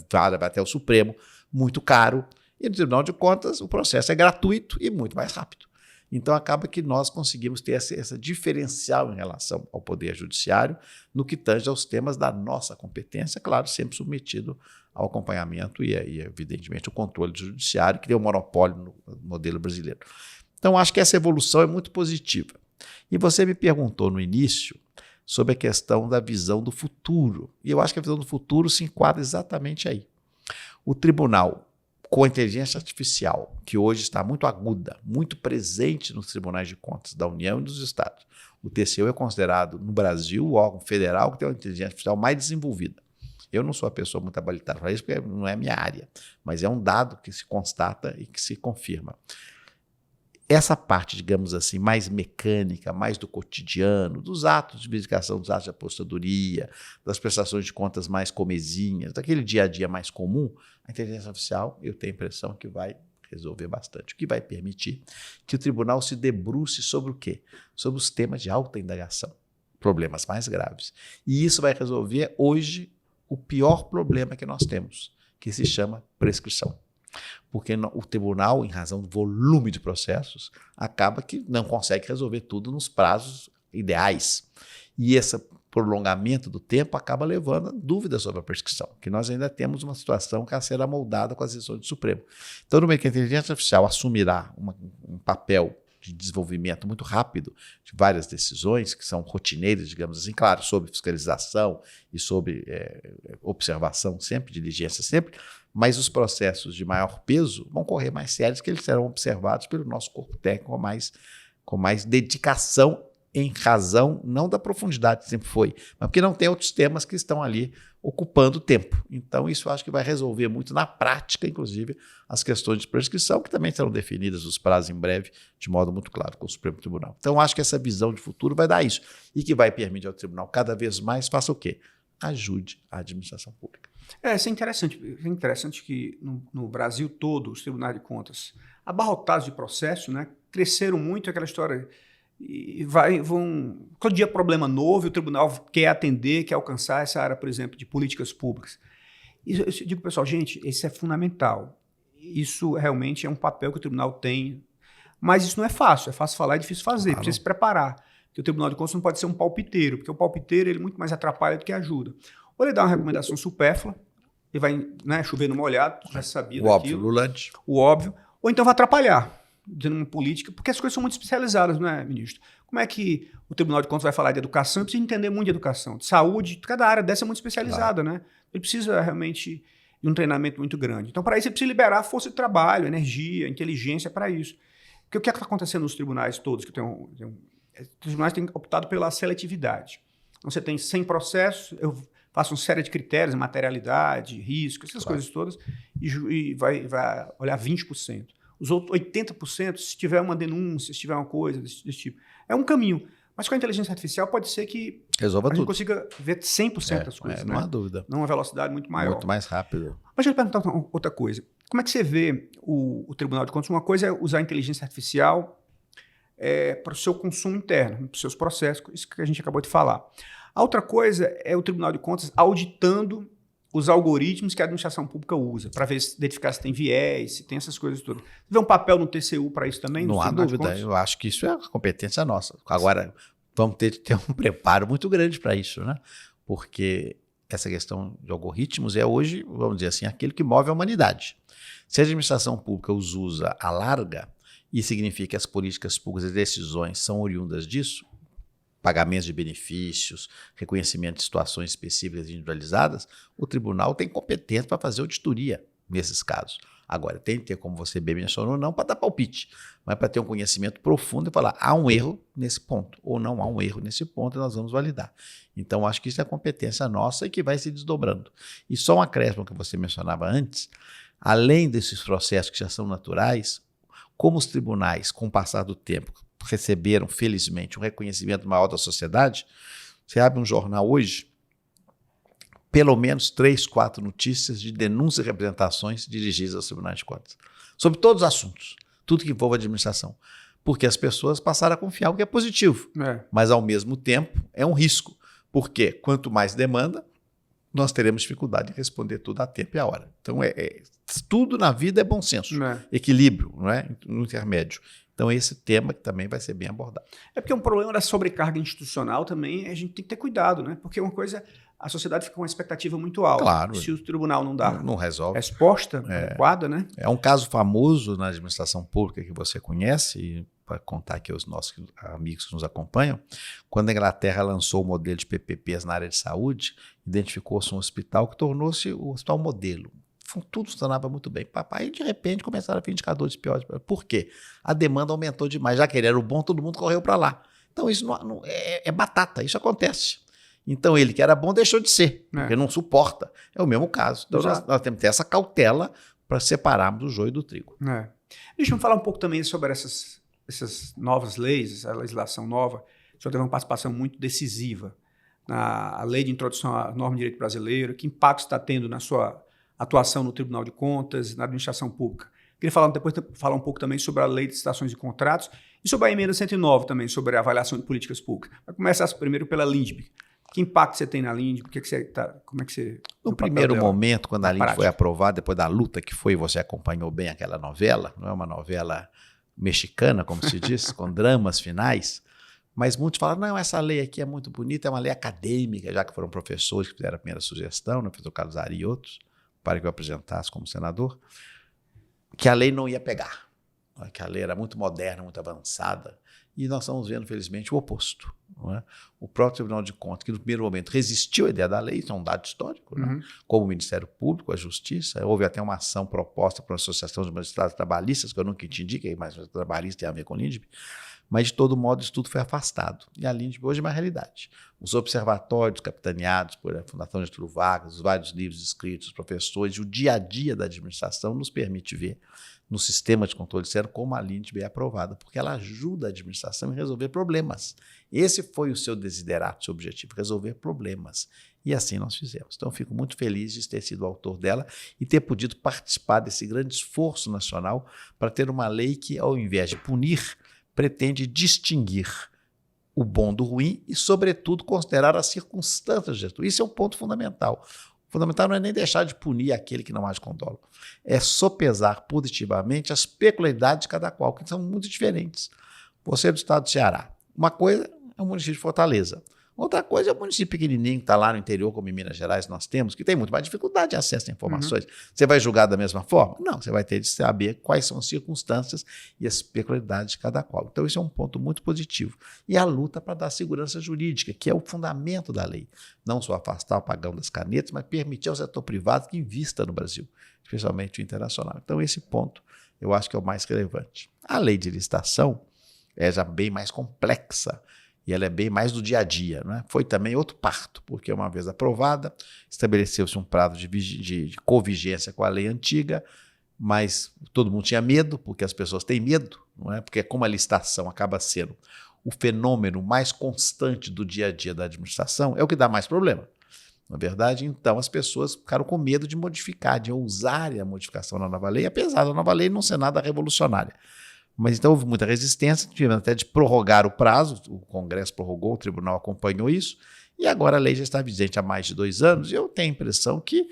S2: vara, vai até o Supremo, muito caro. E no Tribunal de Contas o processo é gratuito e muito mais rápido. Então acaba que nós conseguimos ter essa diferencial em relação ao Poder Judiciário no que tange aos temas da nossa competência, claro, sempre submetido ao acompanhamento e evidentemente, o controle do Judiciário, que tem um monopólio no modelo brasileiro. Então acho que essa evolução é muito positiva. E você me perguntou no início sobre a questão da visão do futuro. E eu acho que a visão do futuro se enquadra exatamente aí. O tribunal, com a inteligência artificial, que hoje está muito aguda, muito presente nos tribunais de contas da União e dos Estados. O TCU é considerado, no Brasil, o órgão federal que tem uma inteligência artificial mais desenvolvida. Eu não sou a pessoa muito habilitada para isso, porque não é minha área, mas é um dado que se constata e que se confirma. Essa parte, digamos assim, mais mecânica, mais do cotidiano, dos atos de verificação, dos atos de apostadoria, das prestações de contas mais comezinhas, daquele dia a dia mais comum, a inteligência artificial, eu tenho a impressão que vai resolver bastante, o que vai permitir que o tribunal se debruce sobre o quê? Sobre os temas de alta indagação, problemas mais graves. E isso vai resolver hoje o pior problema que nós temos, que se chama prescrição. Porque o tribunal, em razão do volume de processos, acaba que não consegue resolver tudo nos prazos ideais. E esse prolongamento do tempo acaba levando a dúvidas sobre a prescrição, que nós ainda temos uma situação que a ser amoldada com as decisões do Supremo. Então, no meio que a inteligência artificial assumirá um papel de desenvolvimento muito rápido de várias decisões que são rotineiras, digamos assim, claro, sobre fiscalização e sobre observação sempre, diligência sempre, mas os processos de maior peso vão correr mais sérios, que eles serão observados pelo nosso corpo técnico com mais dedicação em razão, não da profundidade que sempre foi, mas porque não tem outros temas que estão ali ocupando tempo. Então, isso eu acho que vai resolver muito na prática, inclusive, as questões de prescrição, que também serão definidas os prazos em breve, de modo muito claro, com o Supremo Tribunal. Então, acho que essa visão de futuro vai dar isso, e que vai permitir ao tribunal cada vez mais faça o quê? Ajude a administração pública.
S1: Isso é interessante. É interessante que no Brasil todo, os tribunais de contas, abarrotados de processo, né, cresceram muito, aquela história... E todo dia problema novo, e o tribunal quer atender, quer alcançar essa área, por exemplo, de políticas públicas. E eu digo, pessoal, gente, isso é fundamental. Isso realmente é um papel que o tribunal tem, mas isso não é fácil falar, é difícil fazer,
S2: Claro.
S1: precisa se preparar. Porque o Tribunal de Contas não pode ser um palpiteiro, porque o palpiteiro ele muito mais atrapalha do que ajuda. Ou ele dá uma recomendação supérflua, ele vai, né, chover no molhado, já sabia
S2: O
S1: daquilo,
S2: óbvio, lulante.
S1: o óbvio, ou então vai atrapalhar, dizendo uma política, porque as coisas são muito especializadas, não é, ministro? Como é que o Tribunal de Contas vai falar de educação? Ele precisa entender muito de educação, de saúde, cada área dessa é muito especializada, né? Ele precisa realmente de um treinamento muito grande. Então, para isso, ele precisa liberar força de trabalho, energia, inteligência para isso. Porque o que é que está acontecendo nos tribunais todos? Os tribunais têm optado pela seletividade. Então, você tem 100 processos, eu faço uma série de critérios, materialidade, risco, essas coisas todas, e vai olhar 20%. Os outros 80%, se tiver uma denúncia, se tiver uma coisa desse tipo. É um caminho. Mas com a inteligência artificial pode ser que
S2: resolva
S1: a gente
S2: tudo.
S1: consiga ver 100% das coisas.
S2: Não há dúvida.
S1: Numa velocidade muito maior.
S2: Muito mais rápido.
S1: Mas deixa eu perguntar outra coisa. Como é que você vê o Tribunal de Contas? Uma coisa é usar a inteligência artificial para o seu consumo interno, para os seus processos, isso que a gente acabou de falar. A outra coisa é o Tribunal de Contas auditando os algoritmos que a administração pública usa, para identificar se tem viés, se tem essas coisas todas. Você vê um papel no TCU para isso também?
S2: Não há dúvida, eu acho que isso é uma competência nossa. Agora, vamos ter que ter um preparo muito grande para isso, né? Porque essa questão de algoritmos é hoje, vamos dizer assim, aquilo que move a humanidade. Se a administração pública os usa à larga, e significa que as políticas públicas e decisões são oriundas disso, pagamentos de benefícios, reconhecimento de situações específicas e individualizadas, o tribunal tem competência para fazer auditoria nesses casos. Agora, tem que ter, como você bem mencionou, não para dar palpite, mas para ter um conhecimento profundo e falar, há um erro nesse ponto, ou não há um erro nesse ponto, e nós vamos validar. Então, acho que isso é competência nossa e que vai se desdobrando. E só um acréscimo que você mencionava antes, além desses processos que já são naturais, como os tribunais, com o passar do tempo, receberam, felizmente, um reconhecimento maior da sociedade, você abre um jornal hoje, pelo menos 3, 4 notícias de denúncias e representações dirigidas aos tribunais de contas, sobre todos os assuntos, tudo que envolve a administração, porque as pessoas passaram a confiar, o que é positivo, mas ao mesmo tempo é um risco, porque quanto mais demanda, nós teremos dificuldade em responder tudo a tempo e a hora. Então, tudo na vida é bom senso, equilíbrio, não é? No intermédio. Então, esse tema que também vai ser bem abordado.
S1: É porque um problema da sobrecarga institucional também, a gente tem que ter cuidado, né? Porque uma coisa, a sociedade fica com uma expectativa muito alta.
S2: Claro.
S1: Se o tribunal não dá
S2: não resolve.
S1: Resposta adequada, né?
S2: É um caso famoso na administração pública que você conhece, e para contar aqui aos nossos amigos que nos acompanham, quando a Inglaterra lançou o modelo de PPPs na área de saúde, identificou-se um hospital que tornou-se o hospital modelo. Tudo funcionava muito bem. Aí, de repente, começaram a vir indicadores piores. Por quê? A demanda aumentou demais. Já que ele era o bom, todo mundo correu para lá. Então, isso não é batata, isso acontece. Então, ele que era bom deixou de ser, porque não suporta. É o mesmo caso. Então, nós temos que ter essa cautela para separarmos o joio do trigo.
S1: Deixa eu falar um pouco também sobre essas novas leis, a legislação nova. O senhor teve uma participação muito decisiva na lei de introdução à norma de direito brasileiro. Que impacto está tendo na sua atuação no Tribunal de Contas, na administração pública? Queria depois falar um pouco também sobre a lei de licitações e contratos e sobre a emenda 109 também, sobre a avaliação de políticas públicas. Vai começar primeiro pela LINDB. Que impacto você tem na LINDB? Como é que você...
S2: No primeiro momento, quando a LINDB foi aprovada, depois da luta que foi, você acompanhou bem aquela novela, não é uma novela mexicana, como se diz, com dramas finais, mas muitos falaram, não, essa lei aqui é muito bonita, é uma lei acadêmica, já que foram professores que fizeram a primeira sugestão, o professor Carlos Ari e outros, para que eu apresentasse como senador, que a lei não ia pegar. que a lei era muito moderna, muito avançada, e nós estamos vendo, felizmente, o oposto. Não é? O próprio Tribunal de Contas, que no primeiro momento resistiu à ideia da lei, isso é um dado histórico, né? Como o Ministério Público, a Justiça, houve até uma ação proposta por uma associação de magistrados trabalhistas, que eu nunca entendi, que mais trabalhista tem a ver com o LINDB, mas de todo modo isso tudo foi afastado. E a LINDB hoje é uma realidade. Os observatórios capitaneados por a Fundação Getúlio Vargas, os vários livros escritos, os professores, o dia a dia da administração nos permite ver no sistema de controle externo como a LINDB é aprovada, porque ela ajuda a administração em resolver problemas. Esse foi o seu desiderato, seu objetivo, resolver problemas. E assim nós fizemos. Então, eu fico muito feliz de ter sido o autor dela e ter podido participar desse grande esforço nacional para ter uma lei que, ao invés de punir, pretende distinguir o bom do ruim e, sobretudo, considerar as circunstâncias de atitude. Isso é um ponto fundamental. O fundamental não é nem deixar de punir aquele que não age com dolo. É sopesar positivamente as peculiaridades de cada qual, que são muito diferentes. Você é do estado do Ceará. Uma coisa é o município de Fortaleza. Outra coisa é o município pequenininho que está lá no interior, como em Minas Gerais nós temos, que tem muito mais dificuldade de acesso a informações. Você vai julgar da mesma forma? Não, você vai ter de saber quais são as circunstâncias e as peculiaridades de cada qual. Então, isso é um ponto muito positivo. E a luta para dar segurança jurídica, que é o fundamento da lei. Não só afastar o pagão das canetas, mas permitir ao setor privado que invista no Brasil, especialmente o internacional. Então, esse ponto eu acho que é o mais relevante. A lei de licitação é já bem mais complexa, e ela é bem mais do dia a dia. Né? Foi também outro parto, porque uma vez aprovada, estabeleceu-se um prazo de covigência com a lei antiga, mas todo mundo tinha medo, porque as pessoas têm medo, não é? Porque como a licitação acaba sendo o fenômeno mais constante do dia a dia da administração, é o que dá mais problema. Na verdade, então, as pessoas ficaram com medo de modificar, de ousarem a modificação da nova lei, apesar da nova lei não ser nada revolucionária. Mas então houve muita resistência, tivemos até de prorrogar o prazo, o Congresso prorrogou, o Tribunal acompanhou isso, e agora a lei já está vigente há mais de 2 anos, e eu tenho a impressão que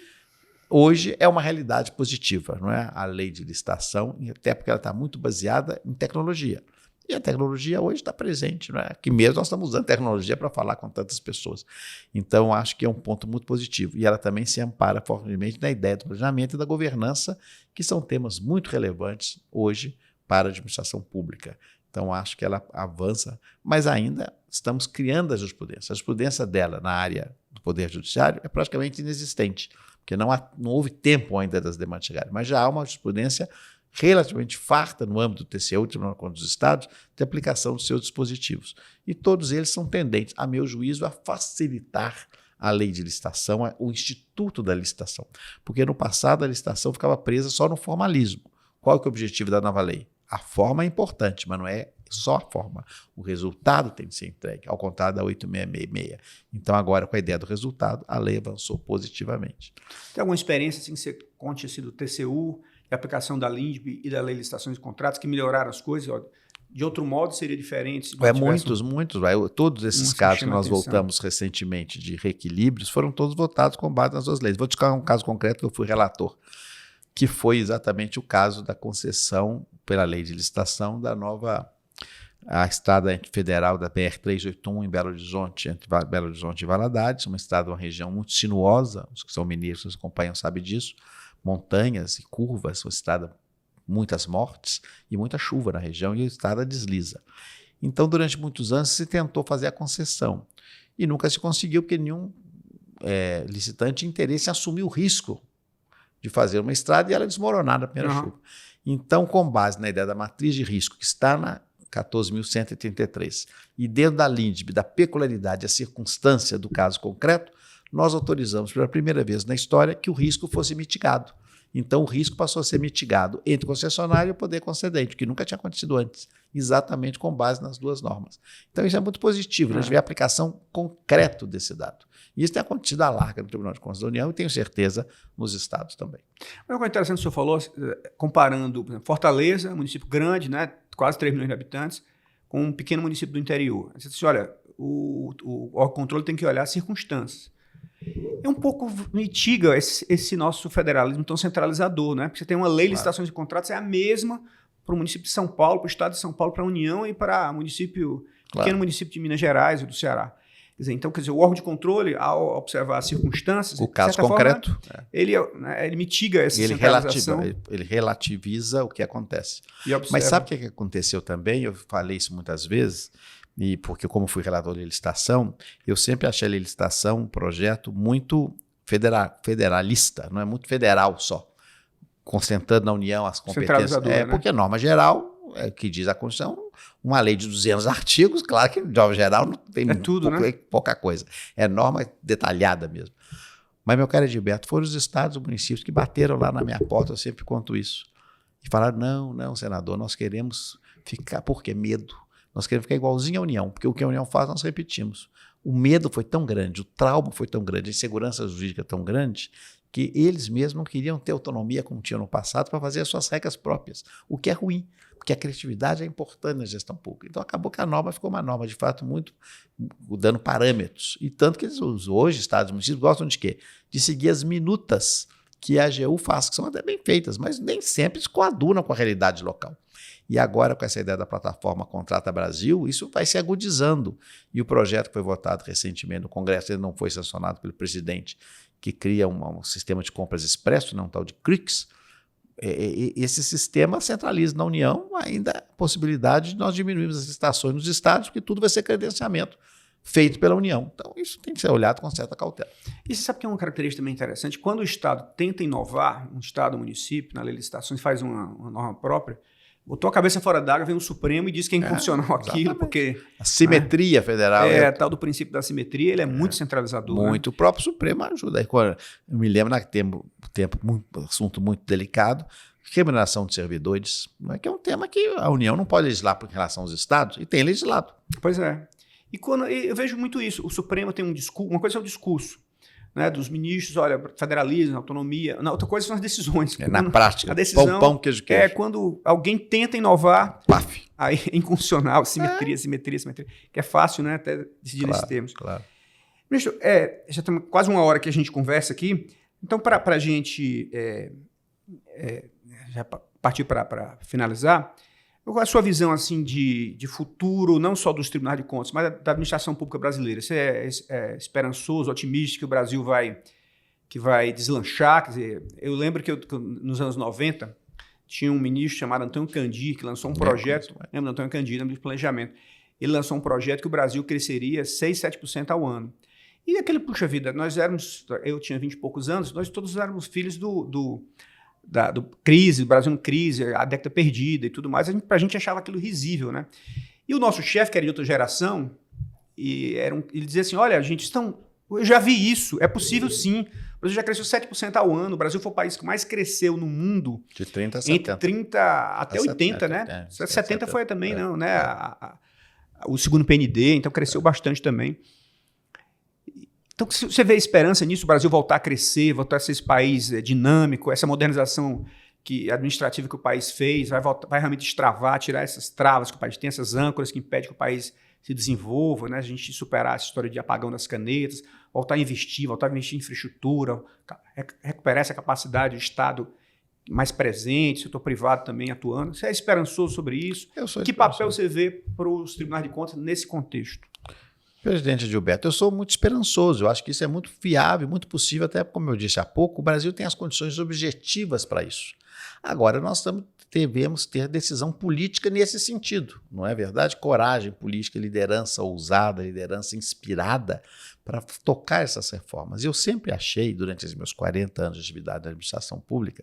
S2: hoje é uma realidade positiva, não é? A lei de licitação, até porque ela está muito baseada em tecnologia. E a tecnologia hoje está presente, não é? Aqui mesmo nós estamos usando tecnologia para falar com tantas pessoas. Então, acho que é um ponto muito positivo. E ela também se ampara fortemente na ideia do planejamento e da governança, que são temas muito relevantes hoje para a administração pública. Então, acho que ela avança, mas ainda estamos criando a jurisprudência. A jurisprudência dela na área do Poder Judiciário é praticamente inexistente, porque não houve tempo ainda das demandas chegarem, mas já há uma jurisprudência relativamente farta no âmbito do TCU, Tribunal de Contas dos Estados, de aplicação dos seus dispositivos. E todos eles são tendentes, a meu juízo, a facilitar a lei de licitação, o instituto da licitação. Porque no passado a licitação ficava presa só no formalismo. Qual que é o objetivo da nova lei? A forma é importante, mas não é só a forma. O resultado tem que ser entregue, ao contrário da 8666. Então, agora, com a ideia do resultado, a lei avançou positivamente.
S1: Tem alguma experiência assim, que você conte assim, do TCU, a aplicação da LINDB e da Lei de Licitações e Contratos, que melhoraram as coisas? Ó, de outro modo, seria diferente?
S2: Muitos. Todos esses casos que nós voltamos recentemente de reequilíbrios foram todos votados com base nas 2 leis. Vou te dar um caso concreto que eu fui relator, que foi exatamente o caso da concessão pela lei de licitação da nova a estrada federal da BR-381 em Belo Horizonte, entre Belo Horizonte e Valadares, uma estrada, uma região muito sinuosa, os que são mineiros, os que acompanham sabem disso, montanhas e curvas, uma estrada, muitas mortes e muita chuva na região, e a estrada desliza. Então, durante muitos anos, se tentou fazer a concessão, e nunca se conseguiu, porque nenhum licitante tinha interesse em assumir o risco de fazer uma estrada e ela desmoronar na primeira chuva. Então, com base na ideia da matriz de risco, que está na 14.133, e dentro da LINDB, da peculiaridade e a circunstância do caso concreto, nós autorizamos pela primeira vez na história que o risco fosse mitigado. Então, o risco passou a ser mitigado entre o concessionário e o poder concedente, que nunca tinha acontecido antes, exatamente com base nas 2 normas. Então, isso é muito positivo, a gente vê a aplicação concreta desse dado. E isso tem acontecido à larga no Tribunal de Contas da União e tenho certeza nos estados também.
S1: Uma coisa interessante que o senhor falou, comparando Fortaleza, município grande, né, quase 3 milhões de habitantes, com um pequeno município do interior. Você disse, olha, o controle tem que olhar as circunstâncias. É um pouco mitiga esse nosso federalismo tão centralizador, né? Porque você tem uma lei de licitações e contratos, é a mesma para o município de São Paulo, para o estado de São Paulo, para a União e para o pequeno município de Minas Gerais ou do Ceará. Então, quer dizer, o órgão de controle, ao observar as circunstâncias,
S2: o caso concreto,
S1: forma, ele mitiga essa centralização.
S2: Ele relativiza o que acontece.
S1: E observa.
S2: Mas sabe o que aconteceu também? Eu falei isso muitas vezes, e porque como fui relator de licitação, eu sempre achei a licitação um projeto muito federalista, não é muito federal só, concentrando na União as competências.
S1: Né?
S2: Porque a norma geral, que diz a Constituição, uma lei de 200 artigos, claro que de norma geral não tem
S1: tudo, né?
S2: pouca coisa. É norma detalhada mesmo. Mas, meu caro Edilberto, foram os estados e municípios que bateram lá na minha porta, eu sempre conto isso, e falaram, não, senador, nós queremos ficar, por quê? Medo. Nós queremos ficar igualzinho à União, porque o que a União faz, nós repetimos. O medo foi tão grande, o trauma foi tão grande, a insegurança jurídica tão grande, que eles mesmos não queriam ter autonomia como tinham no passado para fazer as suas regras próprias, o que é ruim, porque a criatividade é importante na gestão pública. Então acabou que a norma ficou uma norma, de fato, muito dando parâmetros. E tanto que eles hoje, estados e municípios, gostam de quê? De seguir as minutas que a AGU faz, que são até bem feitas, mas nem sempre se coadunam com a realidade local. E agora, com essa ideia da plataforma Contrata Brasil, isso vai se agudizando. E o projeto que foi votado recentemente no Congresso, ele não foi sancionado pelo presidente, que cria um sistema de compras expresso, um tal de CRIX. Esse sistema centraliza na União ainda a possibilidade de nós diminuirmos as licitações nos estados, porque tudo vai ser credenciamento feito pela União. Então, isso tem que ser olhado com certa cautela.
S1: E você sabe que é uma característica também interessante? Quando o Estado tenta inovar, um Estado, um município, na lei de licitações, faz uma norma própria, botou a cabeça fora d'água, vem o Supremo e diz que é inconstitucional aquilo, porque...
S2: A simetria federal.
S1: Tal do princípio da simetria, ele é muito centralizador.
S2: Muito. Né? O próprio Supremo ajuda. Eu me lembro, naquele tempo assunto muito delicado, remuneração de servidores, que é um tema que a União não pode legislar em relação aos estados, e tem legislado.
S1: Pois é. E quando eu vejo muito isso, o Supremo tem um discurso, uma coisa é o discurso, né, dos ministros, olha, federalismo, autonomia. Outra coisa são as decisões.
S2: Na prática,
S1: a decisão
S2: pão, queijo.
S1: É quando alguém tenta inovar,
S2: paf,
S1: aí é inconstitucional, simetria, que é fácil, né, até decidir nesses termos.
S2: Claro.
S1: Ministro, já estamos quase uma hora que a gente conversa aqui, então para a gente já partir para finalizar, qual é a sua visão assim, de futuro, não só dos tribunais de contas, mas da administração pública brasileira? Você é esperançoso, otimista que o Brasil vai deslanchar? Quer dizer, eu lembro que nos anos 90 tinha um ministro chamado Antônio Candir, que lançou um projeto, lembra do Antônio Candir, lembra de planejamento, ele lançou um projeto que o Brasil cresceria 6-7% ao ano. E aquele, puxa vida, eu tinha 20 e poucos anos, nós todos éramos filhos do crise, o Brasil em crise, a década perdida e tudo mais, a gente achava aquilo risível, né? E o nosso chefe, que era de outra geração, ele dizia assim, olha, gente, eu já vi isso, é possível sim, o Brasil já cresceu 7% ao ano, o Brasil foi o país que mais cresceu no mundo.
S2: De 30 a 70.
S1: Entre 30 até 80, né? 70 foi também, não, né? O segundo PND, então cresceu bastante também. Então, você vê esperança nisso, o Brasil voltar a crescer, voltar a ser esse país dinâmico, essa modernização administrativa que o país fez, vai realmente destravar, tirar essas travas que o país tem, essas âncoras que impedem que o país se desenvolva, né? A gente superar essa história de apagão das canetas, voltar a investir em infraestrutura, recuperar essa capacidade do Estado mais presente, setor privado também atuando. Você é esperançoso sobre isso? Que papel você vê para os tribunais de contas nesse contexto?
S2: Presidente Gilberto, eu sou muito esperançoso, eu acho que isso é muito viável, muito possível, até como eu disse há pouco, o Brasil tem as condições objetivas para isso. Agora, nós devemos ter decisão política nesse sentido, não é verdade? Coragem política, liderança ousada, liderança inspirada para tocar essas reformas. Eu sempre achei, durante os meus 40 anos de atividade na administração pública,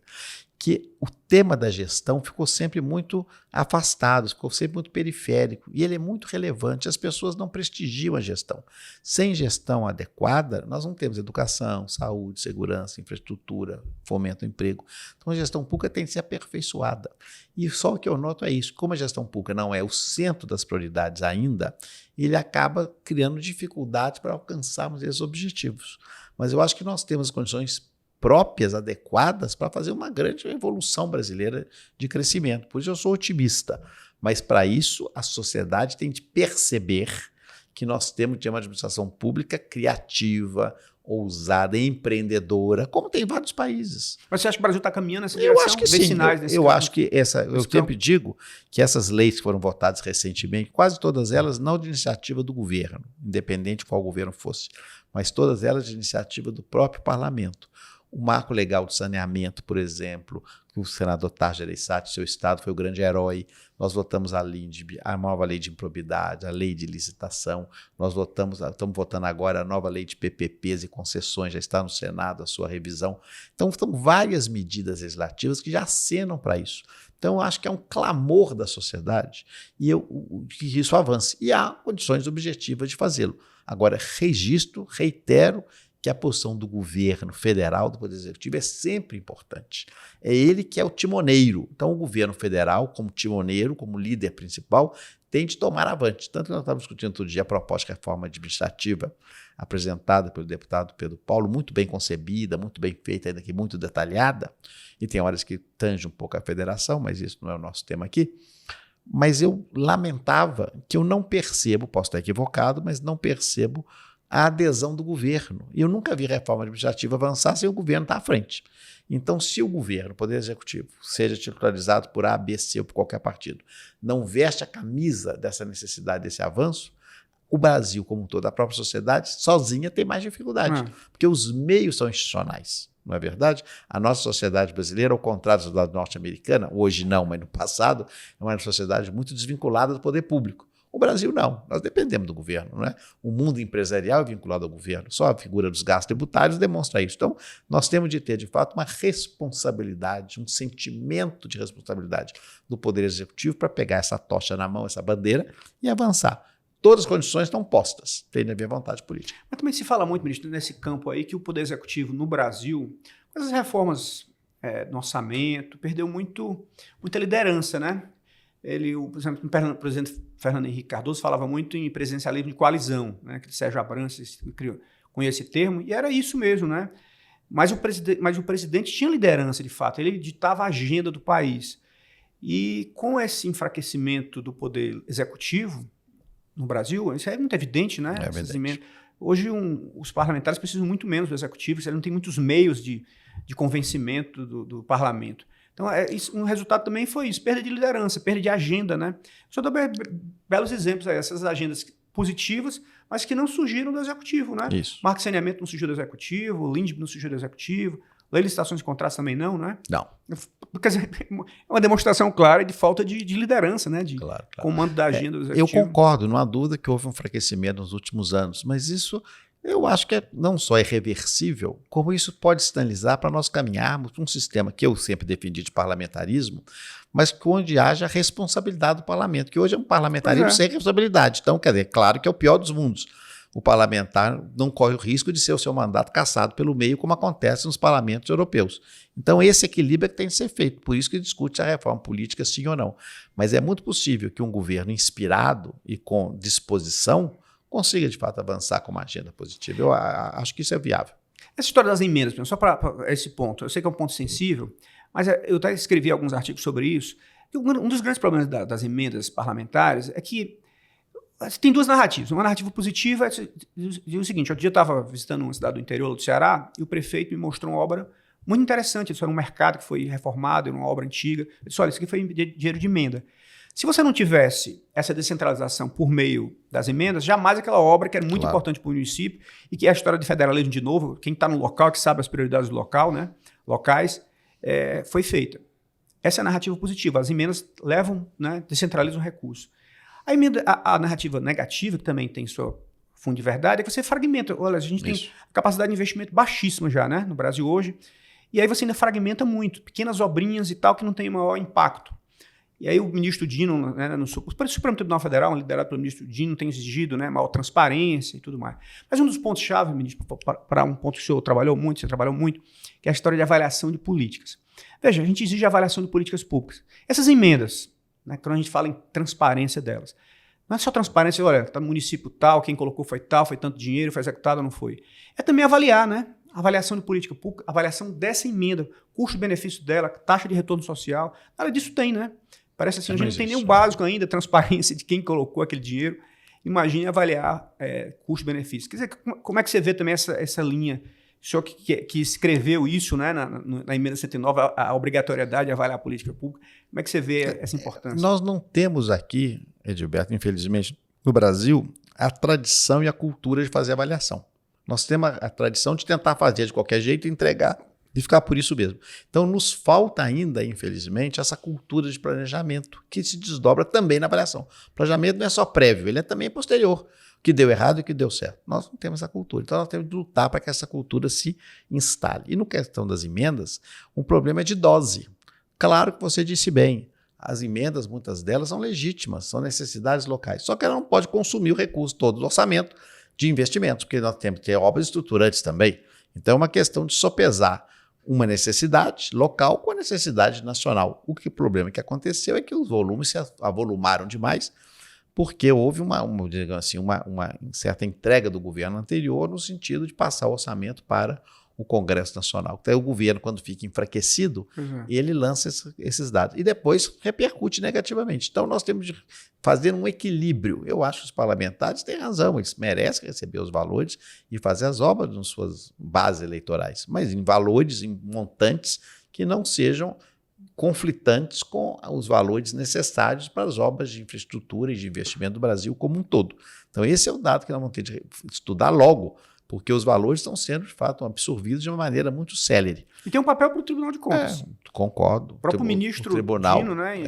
S2: que o tema da gestão ficou sempre muito afastado, ficou sempre muito periférico, e ele é muito relevante. As pessoas não prestigiam a gestão. Sem gestão adequada, nós não temos educação, saúde, segurança, infraestrutura, fomento ao emprego. Então a gestão pública tem que ser aperfeiçoada. E só o que eu noto é isso, como a gestão pública não é o centro das prioridades ainda, ele acaba criando dificuldades para alcançarmos esses objetivos. Mas eu acho que nós temos condições próprias, adequadas, para fazer uma grande evolução brasileira de crescimento. Por isso eu sou otimista. Mas para isso a sociedade tem de perceber que nós temos de uma administração pública criativa, ousada, empreendedora, como tem em vários países.
S1: Mas você acha que o Brasil está caminhando nessa direção?
S2: Eu acho que sim. Eu acho que eu sempre digo que essas leis que foram votadas recentemente, quase todas elas não de iniciativa do governo, independente de qual governo fosse, mas todas elas de iniciativa do próprio parlamento. O marco legal de saneamento, por exemplo, que o senador Tarja Gereissati, seu estado, foi o grande herói. Nós votamos a nova lei de improbidade, a lei de licitação, estamos votando agora a nova lei de PPPs e concessões, já está no Senado a sua revisão. Então, são várias medidas legislativas que já acenam para isso. Então, eu acho que é um clamor da sociedade que isso avance. E há condições objetivas de fazê-lo. Agora, reitero, que a posição do governo federal, do Poder Executivo, é sempre importante. É ele que é o timoneiro. Então, o governo federal, como timoneiro, como líder principal, tem de tomar avante. Tanto que nós estávamos discutindo todo dia a proposta de reforma administrativa apresentada pelo deputado Pedro Paulo, muito bem concebida, muito bem feita, ainda que muito detalhada, e tem horas que tange um pouco a federação, mas isso não é o nosso tema aqui. Mas eu lamentava que eu não percebo, posso estar equivocado, mas não percebo a adesão do governo. E eu nunca vi reforma administrativa avançar sem o governo estar à frente. Então, se o governo, o Poder Executivo, seja titularizado por A, B, C ou por qualquer partido, não veste a camisa dessa necessidade, desse avanço, o Brasil, como um todo, a própria sociedade, sozinha tem mais dificuldade, porque os meios são institucionais. Não é verdade? A nossa sociedade brasileira, ao contrário da sociedade norte-americana, hoje não, mas no passado, é uma sociedade muito desvinculada do poder público. O Brasil não, nós dependemos do governo, não é? O mundo empresarial é vinculado ao governo, só a figura dos gastos tributários demonstra isso. Então, nós temos de ter, de fato, uma responsabilidade, um sentimento de responsabilidade do Poder Executivo para pegar essa tocha na mão, essa bandeira e avançar. Todas as condições estão postas, tem de haver vontade política.
S1: Mas também se fala muito, ministro, nesse campo aí, que o Poder Executivo no Brasil, com as reformas no orçamento, perdeu muita liderança, né? Por exemplo, o presidente Fernando Henrique Cardoso falava muito em presidencialismo de coalizão, né? Que Sérgio Abrantes conhecia esse termo, e era isso mesmo, né? Mas o presidente tinha liderança, de fato, ele ditava a agenda do país. E com esse enfraquecimento do Poder Executivo no Brasil, isso é muito evidente, né?
S2: É verdade.
S1: Hoje os parlamentares precisam muito menos do Executivo, eles não têm muitos meios de convencimento do parlamento. Então, um resultado também foi isso, perda de liderança, perda de agenda, né? Só dou belos exemplos aí, essas agendas positivas, mas que não surgiram do Executivo, né?
S2: Isso.
S1: Marco de saneamento não surgiu do Executivo, o LINDB não surgiu do Executivo, lei de licitações e contratos também não, né?
S2: Não.
S1: Quer dizer, é uma demonstração clara de falta de liderança, né? De
S2: claro.
S1: comando da agenda do Executivo.
S2: Eu concordo, não há dúvida que houve um enfraquecimento nos últimos anos, mas isso eu acho que não só é reversível, como isso pode sinalizar para nós caminharmos para um sistema que eu sempre defendi de parlamentarismo, mas onde haja responsabilidade do parlamento, que hoje é um parlamentarismo sem responsabilidade. Então, quer dizer, claro que é o pior dos mundos. O parlamentar não corre o risco de ser o seu mandato cassado pelo meio, como acontece nos parlamentos europeus. Então, esse equilíbrio é que tem que ser feito. Por isso que discute a reforma política, sim ou não. Mas é muito possível que um governo inspirado e com disposição consiga, de fato, avançar com uma agenda positiva. Eu acho que isso é viável.
S1: Essa história das emendas, só para esse ponto, eu sei que é um ponto sensível, mas eu até escrevi alguns artigos sobre isso. Um dos grandes problemas das emendas parlamentares é que tem duas narrativas. Uma narrativa positiva diz o seguinte: outro dia eu estava visitando uma cidade do interior do Ceará e o prefeito me mostrou uma obra muito interessante. Isso era um mercado que foi reformado, era uma obra antiga. Ele disse: olha, isso aqui foi dinheiro de emenda. Se você não tivesse essa descentralização por meio das emendas, jamais aquela obra, que era muito importante para o município, e que é a história de federalismo de novo, quem está no local, que sabe as prioridades do local, né, locais, foi feita. Essa é a narrativa positiva. As emendas levam, né, descentralizam o recurso. A narrativa negativa, que também tem seu fundo de verdade, é que você fragmenta. Olha, a gente tem capacidade de investimento baixíssima já, né, no Brasil hoje, e aí você ainda fragmenta muito, pequenas obrinhas e tal, que não tem maior impacto. E aí o ministro Dino, né, o Supremo Tribunal Federal, liderado pelo ministro Dino, tem exigido, né, maior transparência e tudo mais. Mas um dos pontos-chave, ministro, para um ponto que o senhor trabalhou muito, que é a história de avaliação de políticas. Veja, a gente exige avaliação de políticas públicas. Essas emendas, né, quando a gente fala em transparência delas, não é só transparência, olha, está no município tal, quem colocou foi tal, foi tanto dinheiro, foi executado ou não foi. É também avaliar, né? Avaliação de política pública, avaliação dessa emenda, custo-benefício dela, taxa de retorno social, nada disso tem, né? Parece assim, a gente não tem nem o básico ainda, transparência de quem colocou aquele dinheiro. imagine avaliar custo-benefício. Quer dizer, como é que você vê também essa linha? O senhor que escreveu isso, né, na emenda 109, a obrigatoriedade de avaliar a política pública, como é que você vê essa importância?
S2: Nós não temos aqui, Edilberto, infelizmente, no Brasil, a tradição e a cultura de fazer avaliação. Nós temos a tradição de tentar fazer de qualquer jeito, entregar e ficar por isso mesmo. Então, nos falta ainda, infelizmente, essa cultura de planejamento, que se desdobra também na avaliação. O planejamento não é só prévio, ele é também posterior. O que deu errado e o que deu certo. Nós não temos essa cultura. Então, nós temos que lutar para que essa cultura se instale. E no questão das emendas, um problema é de dose. Claro que você disse bem, as emendas, muitas delas, são legítimas, são necessidades locais. Só que ela não pode consumir o recurso todo do orçamento de investimentos, porque nós temos que ter obras estruturantes também. Então, é uma questão de sopesar uma necessidade local com a necessidade nacional. O problema que aconteceu é que os volumes se avolumaram demais, porque houve uma certa entrega do governo anterior no sentido de passar o orçamento para o Congresso Nacional. Então, o governo, quando fica enfraquecido, ele lança esses dados e depois repercute negativamente. Então, nós temos de fazer um equilíbrio. Eu acho que os parlamentares têm razão, eles merecem receber os valores e fazer as obras nas suas bases eleitorais, mas em valores, em montantes que não sejam conflitantes com os valores necessários para as obras de infraestrutura e de investimento do Brasil como um todo. Então, esse é o dado que nós vamos ter de estudar logo, porque os valores estão sendo, de fato, absorvidos de uma maneira muito célere.
S1: E tem um papel para o Tribunal de Contas.
S2: Concordo.
S1: O próprio ministro
S2: Tribunal,
S1: Dino, né,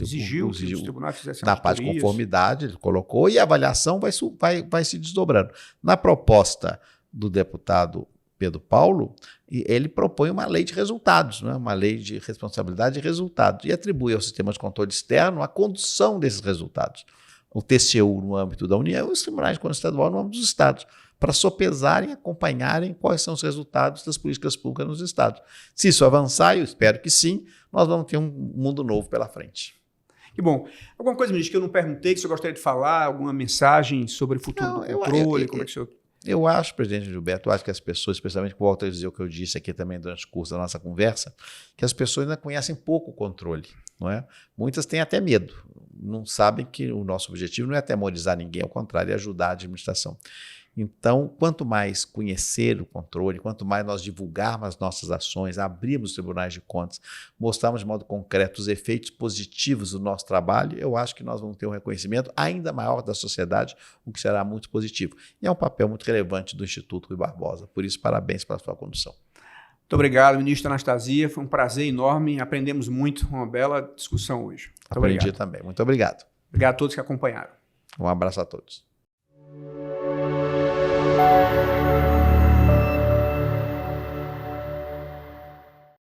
S1: exigiu que os tribunais fizessem
S2: na parte de conformidade, ele colocou, e a avaliação vai se desdobrando. Na proposta do deputado Pedro Paulo, ele propõe uma lei de resultados, né? Uma lei de responsabilidade de resultados, e atribui ao sistema de controle externo a condução desses resultados. O TCU no âmbito da União e os tribunais de contas estadual no âmbito dos estados, para sopesarem, acompanharem quais são os resultados das políticas públicas nos estados. Se isso avançar, eu espero que sim, nós vamos ter um mundo novo pela frente.
S1: Que bom. Alguma coisa, ministro, que eu não perguntei, que o senhor gostaria de falar, alguma mensagem sobre o futuro do controle? Como é que o senhor...
S2: Eu acho, presidente Gilberto, eu acho que as pessoas, especialmente, volto a dizer o que eu disse aqui também durante o curso da nossa conversa, que as pessoas ainda conhecem pouco o controle, não é? Muitas têm até medo, não sabem que o nosso objetivo não é atemorizar ninguém, ao contrário, é ajudar a administração. Então, quanto mais conhecer o controle, quanto mais nós divulgarmos as nossas ações, abrirmos os tribunais de contas, mostrarmos de modo concreto os efeitos positivos do nosso trabalho, eu acho que nós vamos ter um reconhecimento ainda maior da sociedade, o que será muito positivo. E é um papel muito relevante do Instituto Rui Barbosa. Por isso, parabéns pela sua condução.
S1: Muito obrigado, ministro Anastasia. Foi um prazer enorme. Aprendemos muito, uma bela discussão hoje.
S2: Aprendi também. Muito obrigado.
S1: Obrigado a todos que acompanharam.
S2: Um abraço a todos.